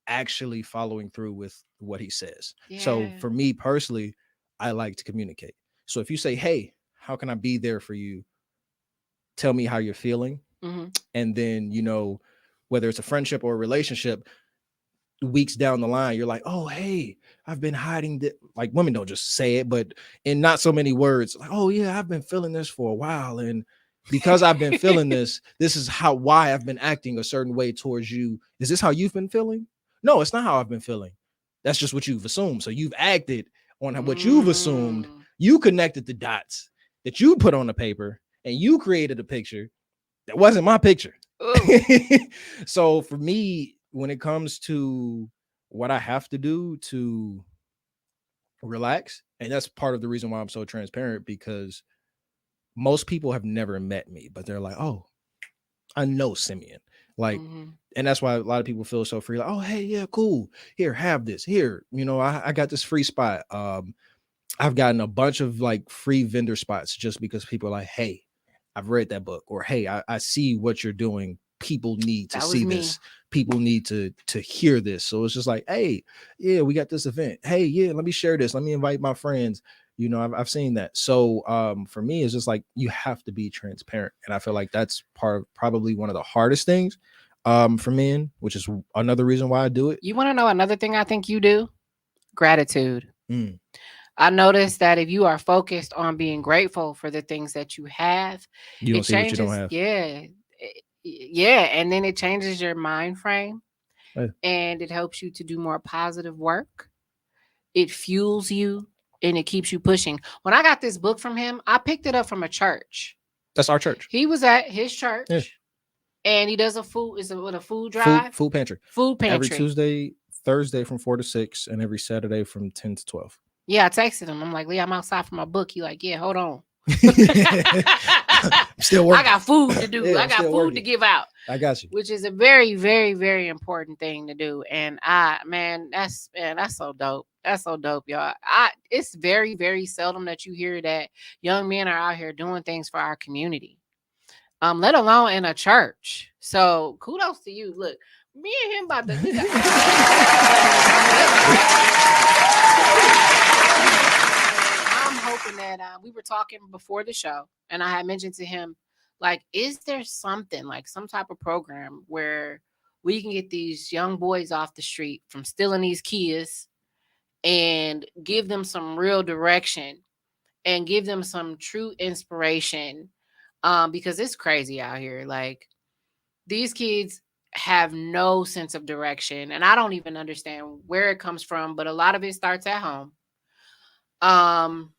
actually following through with what he says. Yeah. So for me personally, I like to communicate. So if you say, hey, how can I be there for you? Tell me how you're feeling. Mm-hmm. And then, you know, whether it's a friendship or a relationship, weeks down the line, you're like, oh, hey, I've been hiding this. Like, women don't just say it, but in not so many words, like, oh yeah, I've been feeling this for a while. And because I've been feeling this is why I've been acting a certain way towards you. Is this how you've been feeling? No, it's not how I've been feeling. That's just what you've assumed. So you've acted on what you've assumed. You connected the dots that you put on the paper and you created a picture that wasn't my picture. So for me, when it comes to what I have to do to relax, and that's part of the reason why I'm so transparent, because most people have never met me, but they're like, oh, I know Simien. Like, and that's why a lot of people feel so free. Like, oh, hey, yeah, cool. Here, have this. Here, you know, I got this free spot. I've gotten a bunch of like free vendor spots just because people are like, hey, I've read that book, or hey, I see what you're doing. People need to see this. People need to hear this. So it's just like, hey, yeah, we got this event. Hey, yeah, let me share this. Let me invite my friends. You know, I've seen that. So for me, it's just like, you have to be transparent. And I feel like that's probably one of the hardest things for men, which is another reason why I do it. You want to know another thing I think you do? Gratitude. I noticed that if you are focused on being grateful for the things that you have, you don't see what you don't have. Yeah. And then it changes your mind frame, and it helps you to do more positive work. It fuels you and it keeps you pushing. When I got this book from him, I picked it up from a church. That's our church. He was at his church, and he does a food drive. Food pantry. Every Tuesday, Thursday from 4 to 6, and every Saturday from 10 to 12. Yeah, I texted him. I'm like, Lee, I'm outside for my book. He like, yeah, hold on. Still working. I got food to do. I got food to give out. I got you. Which is a very, very, very important thing to do. And that's so dope. That's so dope, y'all. It's very, very seldom that you hear that young men are out here doing things for our community. Let alone in a church. So kudos to you. Look, me and him about to we got I'm hoping that we were talking before the show, and I had mentioned to him, like, is there something like some type of program where we can get these young boys off the street from stealing these kids and give them some real direction and give them some true inspiration, because it's crazy out here. Like these kids have no sense of direction, and I don't even understand where it comes from, but a lot of it starts at home. Um,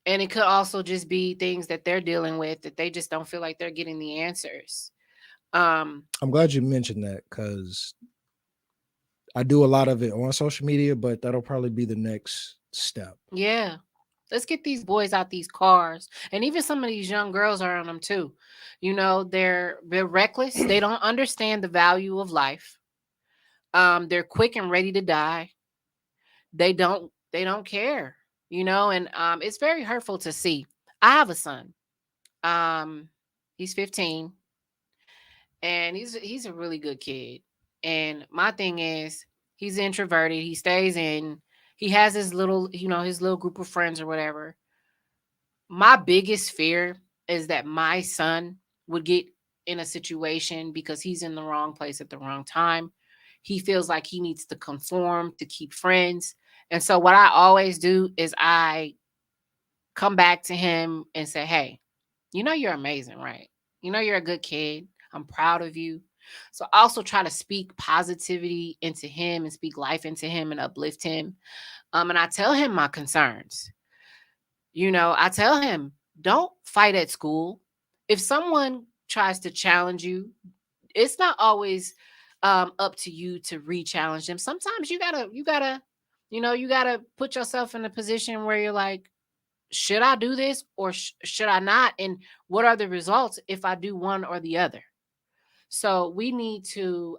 and it could also just be things that they're dealing with that they just don't feel like they're getting the answers. I'm glad you mentioned that because I do a lot of it on social media, but that'll probably be the next step. Yeah. Let's get these boys out these cars. And even some of these young girls are on them too. You know, they're reckless. They don't understand the value of life. They're quick and ready to die. They don't care, you know, and it's very hurtful to see. I have a son. He's 15 and he's a really good kid. And my thing is he's introverted. He stays in. He has his little, his little group of friends or whatever. My biggest fear is that my son would get in a situation because he's in the wrong place at the wrong time. He feels like he needs to conform to keep friends. And so what I always do is I come back to him and say, "Hey, you're amazing, right? You're a good kid. I'm proud of you." So I also try to speak positivity into him and speak life into him and uplift him. And I tell him my concerns. I tell him, don't fight at school. If someone tries to challenge you, it's not always up to you to re-challenge them. Sometimes you gotta put yourself in a position where you're like, should I do this or should I not? And what are the results if I do one or the other? So we need to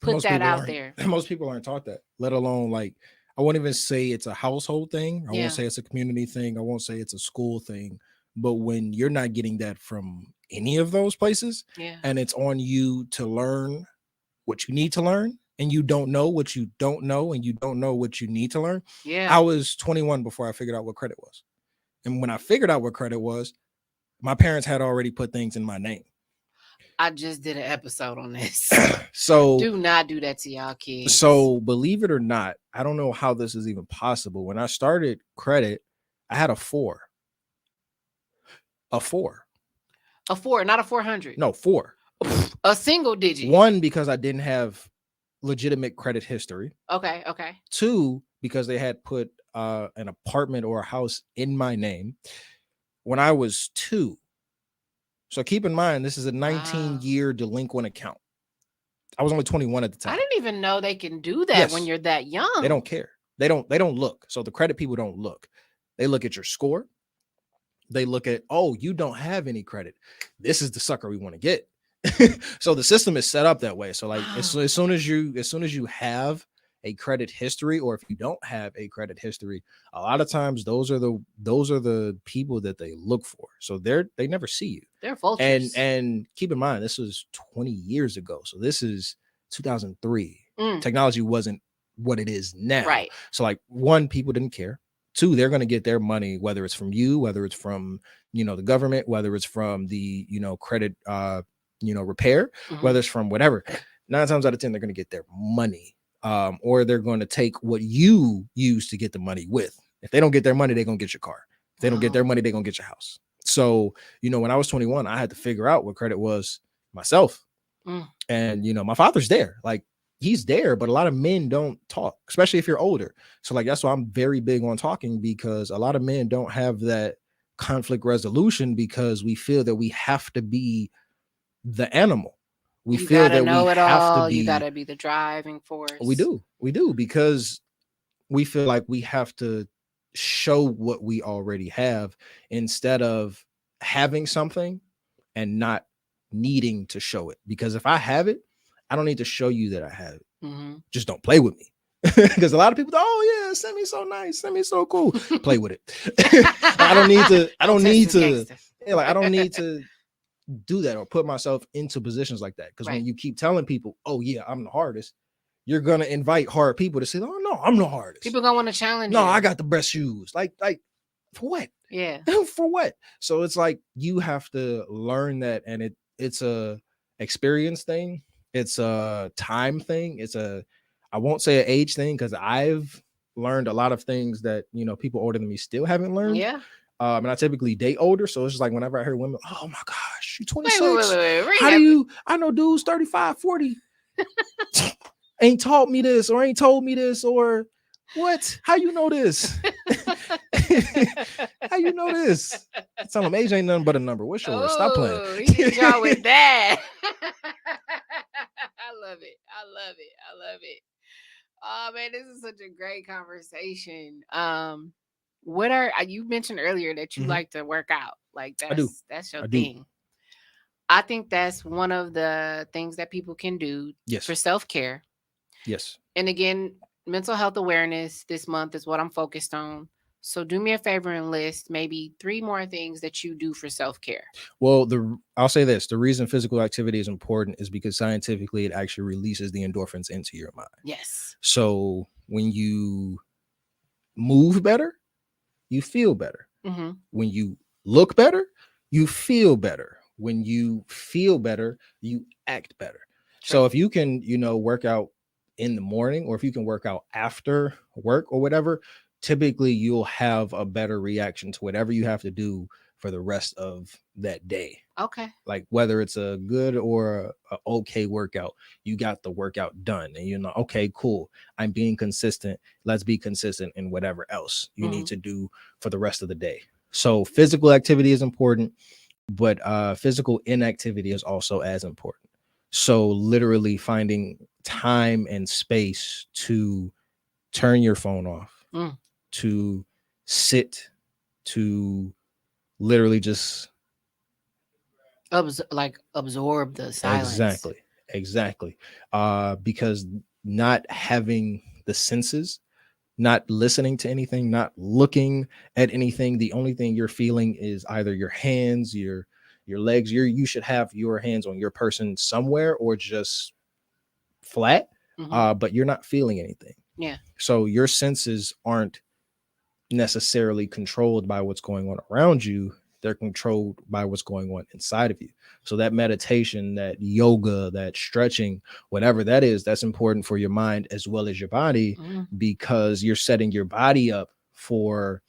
put Most that people out aren't. there. Most people aren't taught that. Let alone like I won't even say it's a household thing. I won't Yeah. say it's a community thing. I won't say it's a school thing. But when you're not getting that from any of those places, Yeah. and it's on you to learn what you need to learn, and you don't know what you don't know, and you don't know what you need to learn. Yeah. I was 21 before I figured out what credit was. And when I figured out what credit was, my parents had already put things in my name. I just did an episode on this. So do not do that to y'all kids. So believe it or not, I don't know how this is even possible. When I started credit, I had a 4. A 4. A 4, not a 400. No, 4. A single digit. 1, because I didn't have legitimate credit history. Okay. 2, because they had put an apartment or a house in my name when I was 2. So keep in mind, this is a 19-year delinquent account. I was only 21 at the time. I didn't even know they can do that when you're that young. They don't care. They don't look. So the credit people don't look. They look at your score. They look at, oh, you don't have any credit. This is the sucker we want to get. So the system is set up that way. So like as soon as you have a credit history, or if you don't have a credit history, a lot of times those are the people that they look for. So they never see you. They're vultures. And keep in mind, this was 20 years ago. So this is 2003. Technology wasn't what it is now. Right. So like 1, people didn't care. 2, they're going to get their money, whether it's from you, whether it's from, the government, whether it's from the, credit, repair, whether it's from whatever. 9 times out of 10, they're going to get their money, or they're going to take what you use to get the money with. If they don't get their money, they're going to get your car. If they don't get their money, they're going to get your house. So, when I was 21, I had to figure out what credit was myself. And, my father's there. Like, he's there, but a lot of men don't talk, especially if you're older. So like, that's why I'm very big on talking, because a lot of men don't have that conflict resolution because we feel that we have to be the animal. We feel that we have to be. You gotta be the driving force. We do because we feel like we have to show what we already have instead of having something and not needing to show it. Because if I have it, I don't need to show you that I have it. Just don't play with me. Because a lot of people, oh yeah, send me so nice, send me so cool. Play with it. I don't need to do that or put myself into positions like that. Because Right. when you keep telling people, oh yeah, I'm the hardest, you're gonna invite hard people to say, oh no, I'm the hardest. People gonna want to challenge No, you. I got the best shoes. Like for what? Yeah. For what? So it's like you have to learn that, and it's a experience thing. It's a time thing. I won't say an age thing, because I've learned a lot of things that, you know, people older than me still haven't learned. Yeah. And I typically date older, so it's just like whenever I hear women, oh my gosh, you 26. Wait. How do you? I know dudes 35, 40 ain't taught me this or ain't told me this, or what? How you know this? How you know this? Tell them age ain't nothing but a number. What's yours? Stop playing. Oh, he hit y'all with that. I love it. I love it. I love it. Oh man, this is such a great conversation. What are you mentioned earlier that you Mhm. like to work out? Like I do. that's your I do. thing. I think that's one of the things that people can do Yes. for self-care. Yes. And again, mental health awareness this month is what I'm focused on. So do me a favor and list maybe 3 more things that you do for self-care. Well, I'll say this: the reason physical activity is important is because scientifically it actually releases the endorphins into your mind. Yes. So when you move better, you feel better. Mm-hmm. When you look better, you feel better. When you feel better, you act better. True. So if you can, you know, work out in the morning, or if you can work out after work or whatever, typically you'll have a better reaction to whatever you have to do for the rest of that day. Okay. Like whether it's a good or a okay workout, you got the workout done, and you know, okay, cool, I'm being consistent. Let's be consistent in whatever else you need to do for the rest of the day. So physical activity is important, but physical inactivity is also as important. So literally finding time and space to turn your phone off, to sit, to literally just absorb the silence. Exactly. Because not having the senses, not listening to anything, not looking at anything, the only thing you're feeling is either your hands, your legs. You should have your hands on your person somewhere, or just flat, but you're not feeling anything. Yeah. So your senses aren't necessarily controlled by what's going on around you. They're controlled by what's going on inside of you. So that meditation, that yoga, that stretching, whatever that is, that's important for your mind as well as your body, because you're setting your body up for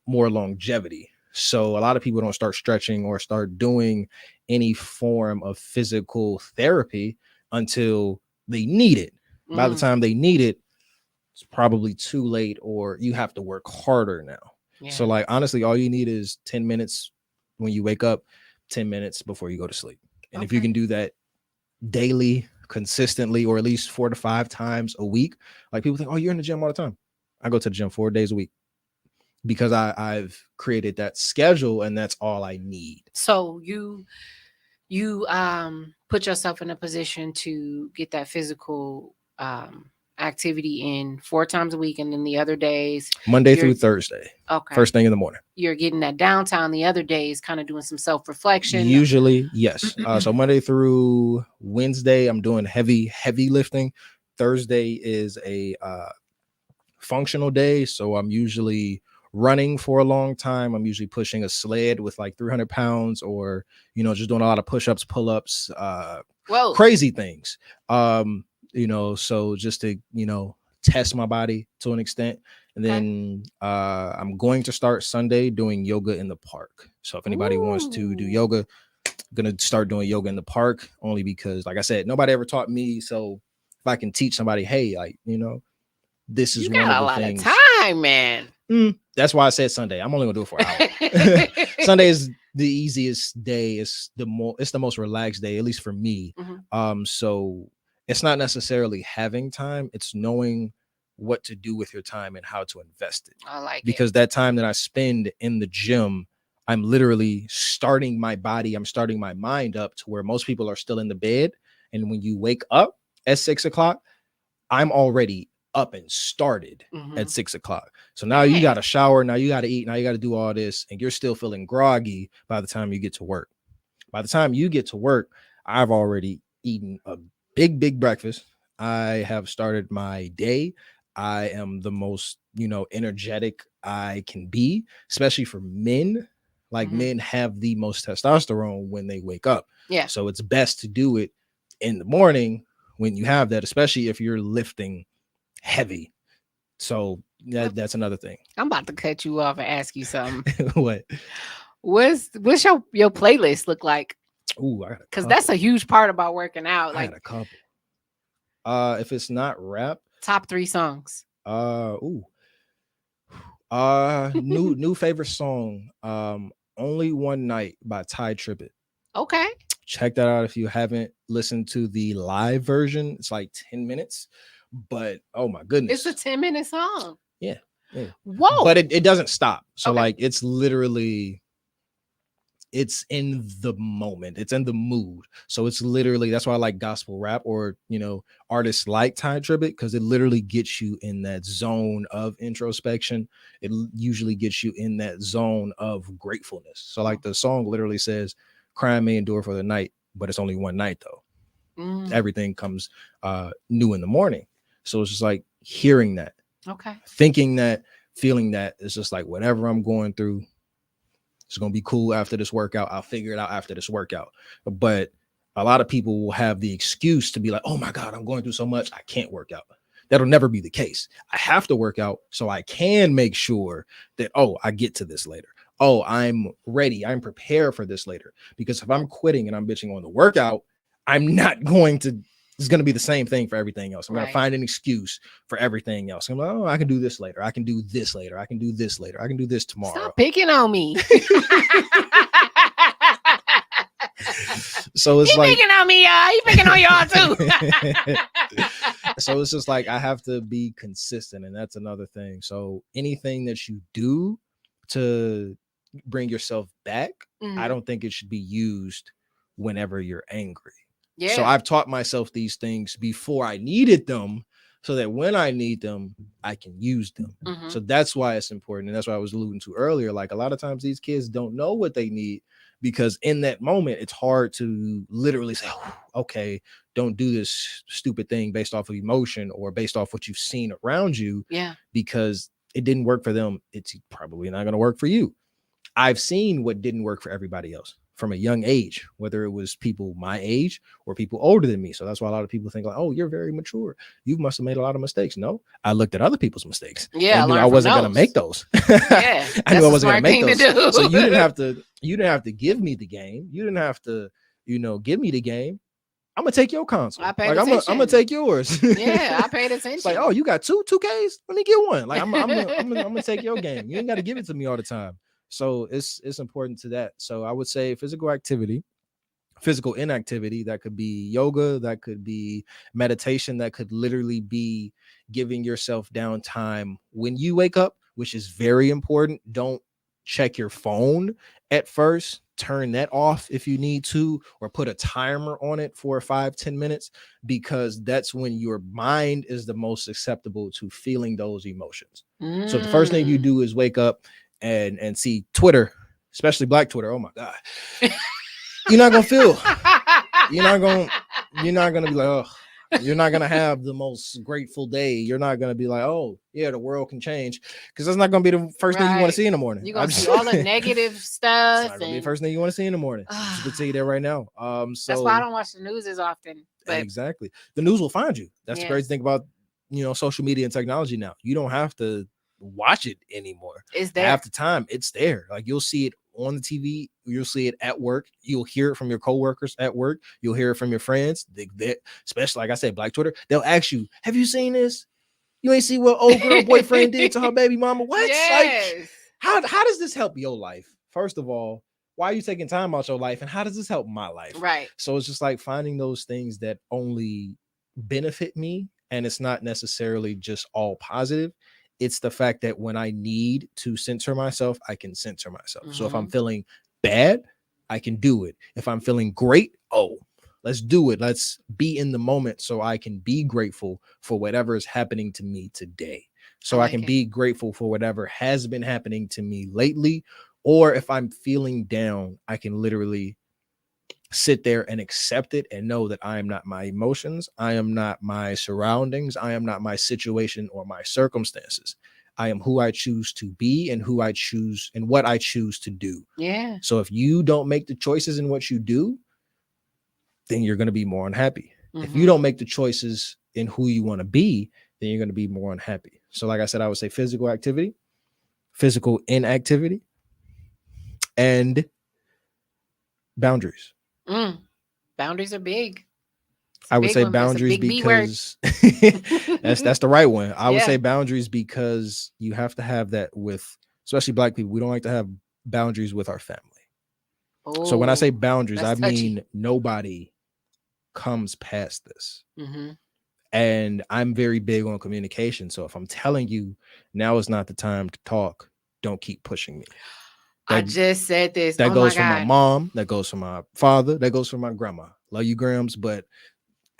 more longevity. So a lot of people don't start stretching or start doing any form of physical therapy until they need it. By the time they need it, it's probably too late, or you have to work harder now. Yeah. So like, honestly, all you need is 10 minutes when you wake up, 10 minutes before you go to sleep. And if you can do that daily, consistently, or at least 4 to 5 times a week, like people think, oh, you're in the gym all the time. I go to the gym 4 days a week because I've created that schedule, and that's all I need. So you put yourself in a position to get that physical activity in 4 times a week, and then the other days Monday through Thursday. Okay. First thing in the morning. You're getting that downtime the other days, kind of doing some self-reflection. Usually, yes. So Monday through Wednesday, I'm doing heavy lifting. Thursday is a functional day, so I'm usually running for a long time. I'm usually pushing a sled with like 300 pounds, or, you know, just doing a lot of push-ups, pull-ups, crazy things. You know, so just to, you know, test my body to an extent. And then I'm going to start Sunday doing yoga in the park. So if anybody wants to do yoga, I'm gonna start doing yoga in the park, only because, like I said, nobody ever taught me. So if I can teach somebody, hey, like, you know, this is one of the things. Of time, man. That's why I said Sunday. I'm only gonna do it for an hour. Sunday is the easiest day. It's the most relaxed day, at least for me. So it's not necessarily having time, it's knowing what to do with your time and how to invest it. I like because that time that I spend in the gym, I'm literally starting my body, I'm starting my mind up to where most people are still in the bed. And when you wake up at 6 o'clock, I'm already up and started at 6 o'clock. So now you got to shower, now you got to eat, now you got to do all this, and you're still feeling groggy by the time you get to work. By the time you get to work, I've already eaten a big breakfast. I have started my day. I am the most, energetic I can be, especially for men. Like men have the most testosterone when they wake up. Yeah. So it's best to do it in the morning when you have that, especially if you're lifting heavy. So that's another thing. I'm about to cut you off and ask you something. What? What's your playlist look like? Ooh, I got a Because couple. that's a huge part about working out. I Like got a couple. If it's not rap, top 3 songs. ooh, new favorite song. Only One Night by Ty Tribbett. Okay. Check that out if you haven't listened to the live version. It's like 10 minutes, but oh my goodness, It's a 10-minute song. Yeah. Whoa. But it doesn't stop. So Okay. like it's literally, it's in the moment, it's in the mood. So it's literally, that's why I like gospel rap, or artists like Ty Tribbett, because it literally gets you in that zone of introspection. It usually gets you in that zone of gratefulness. So like the song literally says, crime may endure for the night, but it's only one night though. Everything comes new in the morning. So it's just like hearing that, Okay. thinking that, feeling that. It's just like whatever I'm going through, it's going to be cool after this workout. I'll figure it out after this workout. But a lot of people will have the excuse to be like, oh my God, I'm going through so much, I can't work out. That'll never be the case. I have to work out so I can make sure that, oh, I get to this later. Oh, I'm ready. I'm prepared for this later. Because if I'm quitting and I'm bitching on the workout, I'm not going to, it's going to be the same thing for everything else. I'm going to find an excuse for everything else. I'm like, oh, I can do this later. I can do this later. I can do this later. I can do this tomorrow. Stop picking on me. So it's like picking on me, y'all. He picking on y'all too. So it's just like I have to be consistent, and that's another thing. So anything that you do to bring yourself back, I don't think it should be used whenever you're angry. Yeah. So I've taught myself these things before I needed them, so that when I need them, I can use them. So that's why it's important. And that's what I was alluding to earlier. Like a lot of times these kids don't know what they need, because in that moment, it's hard to literally say, okay, don't do this stupid thing based off of emotion or based off what you've seen around you. Yeah. Because it didn't work for them. It's probably not going to work for you. I've seen what didn't work for everybody else from a young age, whether it was people my age or people older than me. So that's why a lot of people think like, oh, you're very mature. You must have made a lot of mistakes. No, I looked at other people's mistakes. Yeah. I knew I wasn't going to make those. Yeah. I knew I wasn't going to make those. So you didn't have to give me the game. You didn't have to, give me the game. I'm gonna take your console. I'm gonna take yours. Yeah, I paid attention. It's like, oh, you got 2Ks? Let me get one. Like I'm gonna take your game. You ain't got to give it to me all the time. So it's important to that. So I would say physical inactivity, that could be yoga, that could be meditation, that could literally be giving yourself downtime when you wake up, which is very important. Don't check your phone at first. Turn that off if you need to, or put a timer on it for 5-10 minutes, because that's when your mind is the most susceptible to feeling those emotions. So if the first thing you do is wake up and see Twitter, especially Black Twitter, oh my God, you're not gonna be like, oh, you're not gonna have the most grateful day. You're not gonna be like, oh yeah, the world can change, because that's not gonna be the first thing you want to see in the morning. You're gonna see all the negative stuff. It's not gonna be the first thing you want to see in the morning. Just to tell you that right now. So that's why I don't watch the news as often. But exactly, the news will find you. That's the crazy thing about social media and technology now. You don't have to watch it anymore. It's there. Half the time it's there. Like you'll see it on the TV, you'll see it at work, you'll hear it from your coworkers at work, you'll hear it from your friends. They especially, like I said, Black Twitter, they'll ask you, have you seen this? You ain't see what old girl boyfriend did to her baby mama? What? Yes. Like, how does this help your life? First of all, why are you taking time out your life, and how does this help my life? Right. So it's just like finding those things that only benefit me, and it's not necessarily just all positive. It's the fact that when I need to censor myself, I can censor myself. So if I'm feeling bad, I can do it. If I'm feeling great, oh, let's do it. Let's be in the moment so I can be grateful for whatever is happening to me today. So I can be grateful for whatever has been happening to me lately. Or if I'm feeling down, I can literally sit there and accept it and know that I am not my emotions. I am not my surroundings. I am not my situation or my circumstances. I am who I choose to be and who I choose and what I choose to do. Yeah. So if you don't make the choices in what you do, then you're going to be more unhappy. If you don't make the choices in who you want to be, then you're going to be more unhappy. So like I said, I would say physical activity, physical inactivity, and boundaries. Boundaries are big. I would say One, but it's a boundaries big B word. because that's the right one. I would Yeah. say boundaries because you have to have that with, especially Black people. We don't like to have boundaries with our family. So when I say Oh, boundaries, I that's touchy. mean nobody comes past this. Mm-hmm. And I'm very big on communication. So if I'm telling you now is not the time to talk, don't keep pushing me. I That just said this. that Oh my goes for my God. mom, that goes for my father, that goes for my grandma. Love you, Grams, but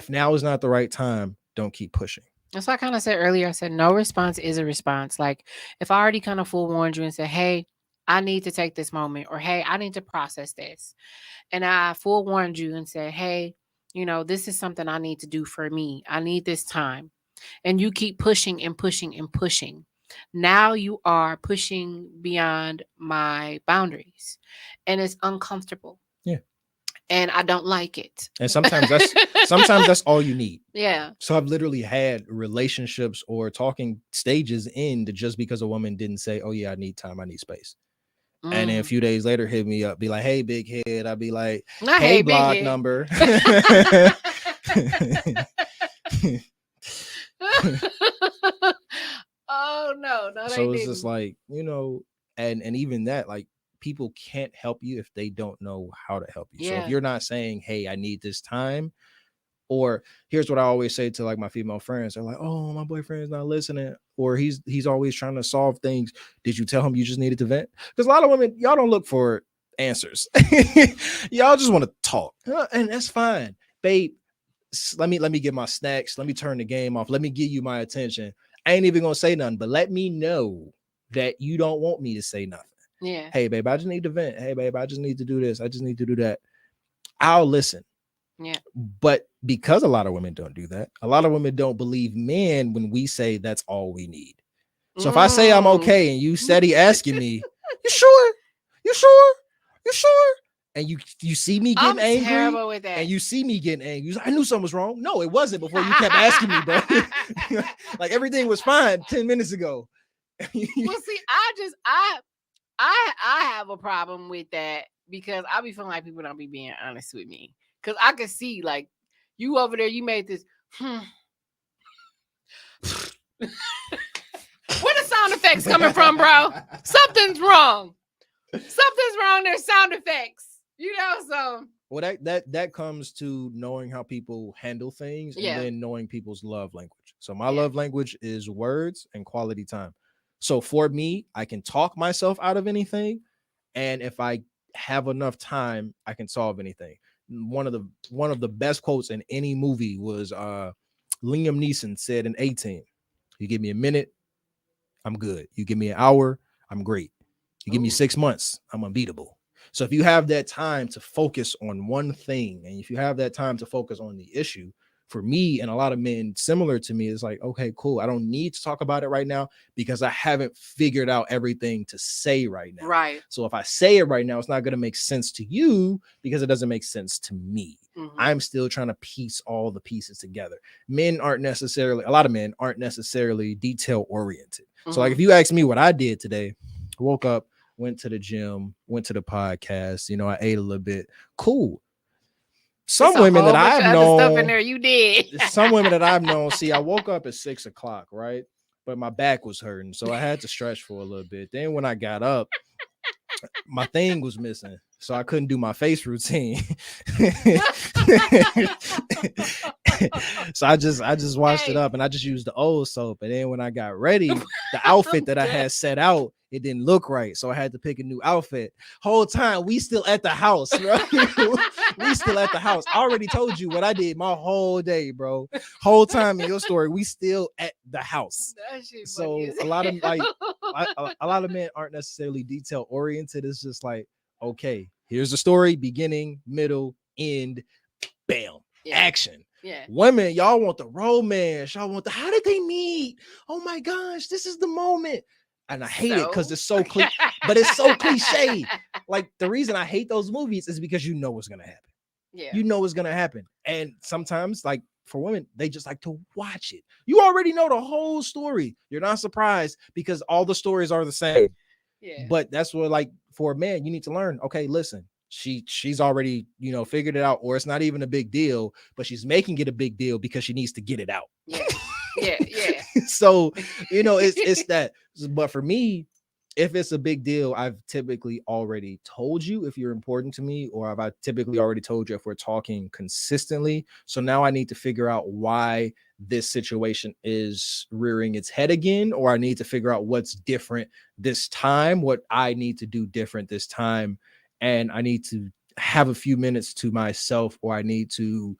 if now is not the right time, don't keep pushing. That's what I kind of said earlier. I said no response is a response. Like if I already kind of forewarned you and said, hey, I need to take this moment, or hey, I need to process this. And I forewarned you and said, hey, this is something I need to do for me. I need this time. And you keep pushing and pushing and pushing. Now you are pushing beyond my boundaries. And it's uncomfortable. Yeah. And I don't like it. And sometimes that's all you need. Yeah. So I've literally had relationships or talking stages end just because a woman didn't say, oh yeah, I need time, I need space. And then a few days later hit me up, be like, hey, big head. I'd be like, Not hey, hey, big block head. number. Oh no, no, they So it's didn't. just like, and even that, like, people can't help you if they don't know how to help you. So if Yeah. you're not saying, hey, I need this time, or here's what I always say to like my female friends, they're like, oh, my boyfriend's not listening, or he's always trying to solve things. Did you tell him you just needed to vent? Because a lot of women, y'all don't look for answers. Y'all just want to talk. And that's fine. Babe, let me get my snacks. Let me turn the game off. Let me give you my attention. I ain't even gonna say nothing, but let me know that you don't want me to say nothing. Yeah. Hey, babe, I just need to vent. Hey, babe, I just need to do this. I just need to do that. I'll listen. Yeah. But because a lot of women don't do that, a lot of women don't believe men when we say that's all we need. So if I say I'm okay and you steady asking me, you sure? You sure? You sure? And you see me getting I'm angry, terrible with that. and you see me getting angry. I knew something was wrong. No, it wasn't before you kept asking me, bro. Like everything was fine 10 minutes ago. Well, see, I have a problem with that because I be feeling like people don't be being honest with me. Cause I can see like you over there, you made this. Where the sound effects coming from, bro? Something's wrong. Something's wrong. There's sound effects. So well, that comes to knowing how people handle things, and then knowing people's love language. So my love language is words and quality time. So for me, I can talk myself out of anything, and if I have enough time, I can solve anything. One of the best quotes in any movie was Liam Neeson said in 18, you give me a minute, I'm good. You give me an hour, I'm great. You give me 6 months, I'm unbeatable. So if you have that time to focus on one thing, and if you have that time to focus on the issue, for me and a lot of men similar to me, it's like, okay, cool. I don't need to talk about it right now because I haven't figured out everything to say right now. right. So if I say it right now, it's not going to make sense to you because it doesn't make sense to me. I'm still trying to piece all the pieces together. A lot of men aren't necessarily detail oriented. So like if you ask me what I did today, I woke up, went to the gym, went to the podcast, I ate a little bit. Cool. Some women that I've known, stuff in there you did. some women that I've known, see, I woke up at 6:00, right? But my back was hurting, so I had to stretch for a little bit. Then when I got up, my thing was missing, so I couldn't do my face routine. So I just washed it up, and I just used the old soap. And then when I got ready, the outfit that I had set out, it didn't look right, so I had to pick a new outfit. Whole time we still at the house, bro. We still at the house. I already told you what I did my whole day, bro. Whole time in your story, we still at the house. So a lot of a lot of men aren't necessarily detail oriented. It's just like, okay, here's the story, beginning, middle, end, bam, Yeah. action. Yeah. Women, y'all want the romance. Y'all want the, how did they meet? Oh my gosh, this is the moment. And I hate it because it's so cliche, but it's so cliche. Like, the reason I hate those movies is because you know what's gonna happen. Yeah. You know what's gonna happen. And sometimes, like, for women, they just like to watch it. You already know the whole story. You're not surprised because all the stories are the same. Yeah. But that's what, like, for a man, you need to learn. Okay, listen, she's already, you know, figured it out, or it's not even a big deal, but she's making it a big deal because she needs to get it out. Yeah. Yeah. Yeah. So, you know, it's that. But for me, if it's a big deal, I've typically already told you if you're important to me, or I typically already told you if we're talking consistently. So now I need to figure out why this situation is rearing its head again, or I need to figure out what's different this time, what I need to do different this time. And I need to have a few minutes to myself, or I need to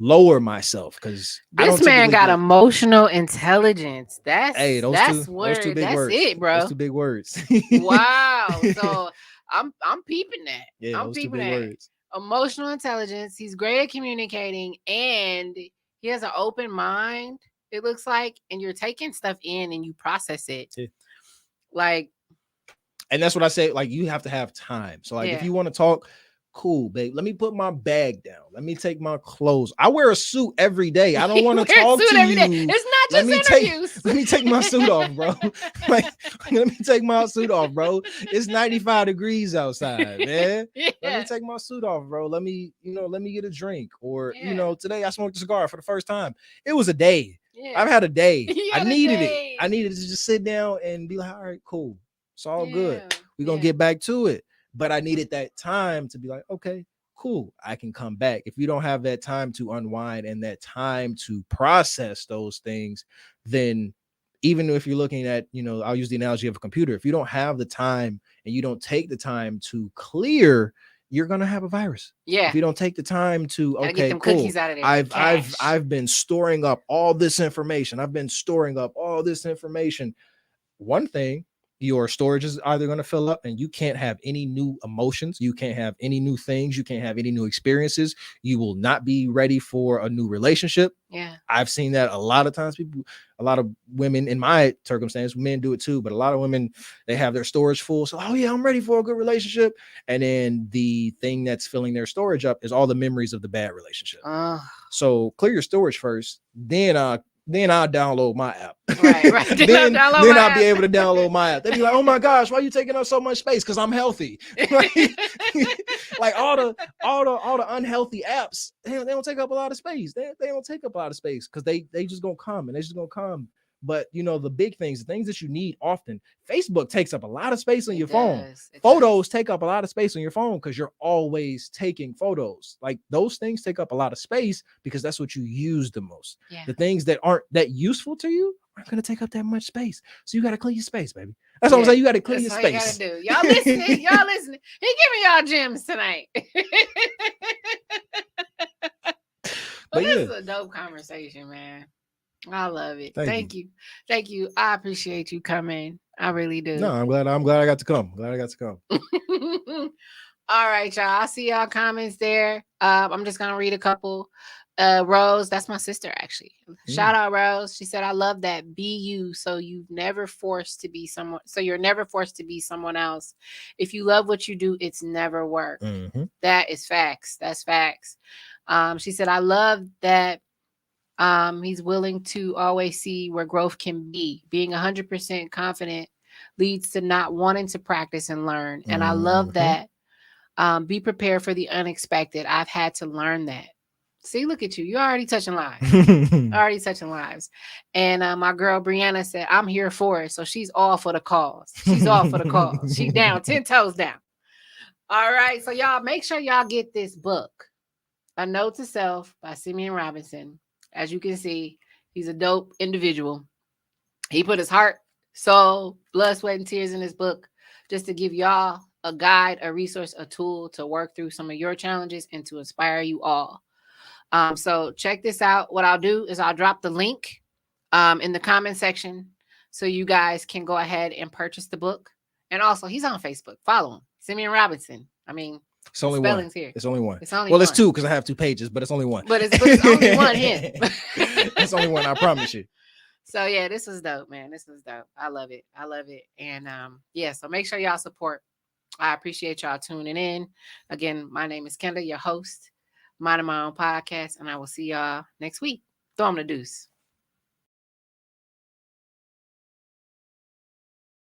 lower myself because I This don't man typically got get. emotional intelligence. Hey, those That's two where big that's words. it, bro. Those two big words. Wow. So I'm peeping that. Yeah, I'm those two peeping big that. words. Emotional intelligence. He's great at communicating, and he has an open mind. It looks like, and you're taking stuff in and you process it. Yeah. Like, And that's what I say. Like, you have to have time. So, like, if yeah. you want to talk, cool, babe. Let me put my bag down. Let me take my clothes. I wear a suit every day. I don't want to Wear a talk suit to every day. you. It's not Let just me interviews. let me take my suit off, bro. Like, let me take my suit off, bro. It's 95 degrees outside, man. Let me Yeah. take my suit off, bro. Let me, let me get a drink. Or, Yeah. today I smoked a cigar for the first time. It was a day. Yeah. I've had a day. You I had a needed it. day. I needed to just sit down and be like, all right, cool. It's all good. Yeah. We're going to Yeah. get back to it. But I needed that time to be like, okay, cool, I can come back. If you don't have that time to unwind and that time to process those things, then even if you're looking at, I'll use the analogy of a computer. If you don't have the time and you don't take the time to clear, you're gonna have a virus. Yeah. If you don't take the time to, Gotta get okay, them cool. cookies out of there. I've been storing up all this information. I've been storing up all this information. One thing, your storage is either going to fill up and you can't have any new emotions. You can't have any new things. You can't have any new experiences. You will not be ready for a new relationship. Yeah. I've seen that a lot of times. A lot of women in my circumstance, men do it too, but a lot of women, they have their storage full. So, oh yeah, I'm ready for a good relationship. And then the thing that's filling their storage up is all the memories of the bad relationship. So clear your storage first, then I'll download my app. Right. then I'll be able to download my app. They'll be like, oh my gosh, why are you taking up so much space? Because I'm healthy. Like all the unhealthy apps, they don't take up a lot of space. They don't take up a lot of space because they just gonna come and they just gonna come. But the big things, the things that you need often, Facebook takes up a lot of space on your phone. Photos take up a lot of space on your phone because you're always taking photos. Like, those things take up a lot of space because that's what you use the most. Yeah. The things that aren't that useful to you aren't going to take up that much space. So you got to clear your space, baby. That's what I'm saying. You got to clear your space. You gotta do. Y'all listening? Y'all listening? He giving y'all gems tonight. Well, this is a dope conversation, man. I love it. Thank you. I appreciate you coming. I really do. No, I'm glad I got to come. All right, y'all. I see y'all comments there. I'm just gonna read a couple. Rose, that's my sister actually. Shout out Rose. She said, I love that. Be you, so you're never forced to be someone else. If you love what you do, it's never work. Mm-hmm. That is facts. That's facts. She said, I love that he's willing to always see where growth can be. Being 100% confident leads to not wanting to practice and learn. And I love that. Be prepared for the unexpected. I've had to learn that. See, look at you. You're already touching lives. And my girl Brianna said, I'm here for it. So she's all for the cause. She's down, 10 toes down. All right. So y'all make sure y'all get this book, A Note to Self by Simien Robinson. As you can see, he's a dope individual. He put his heart, soul, blood, sweat, and tears in this book just to give y'all a guide, a resource, a tool to work through some of your challenges and to inspire you all. So check this out. What I'll do is I'll drop the link in the comment section so you guys can go ahead and purchase the book. And also, he's on Facebook. Follow him, Simien Robinson. I mean, It's The only one. spelling's here. It's only one. It's only Well, it's one. two because I have 2 pages, but it's only one. But it's only one hint. It's only one. I promise you. So yeah, this was dope, man. This was dope. I love it. I love it. And yeah, so make sure y'all support. I appreciate y'all tuning in. Again, my name is Kendall, your host, Minding My Own Podcast, and I will see y'all next week. Throw 'em the deuce.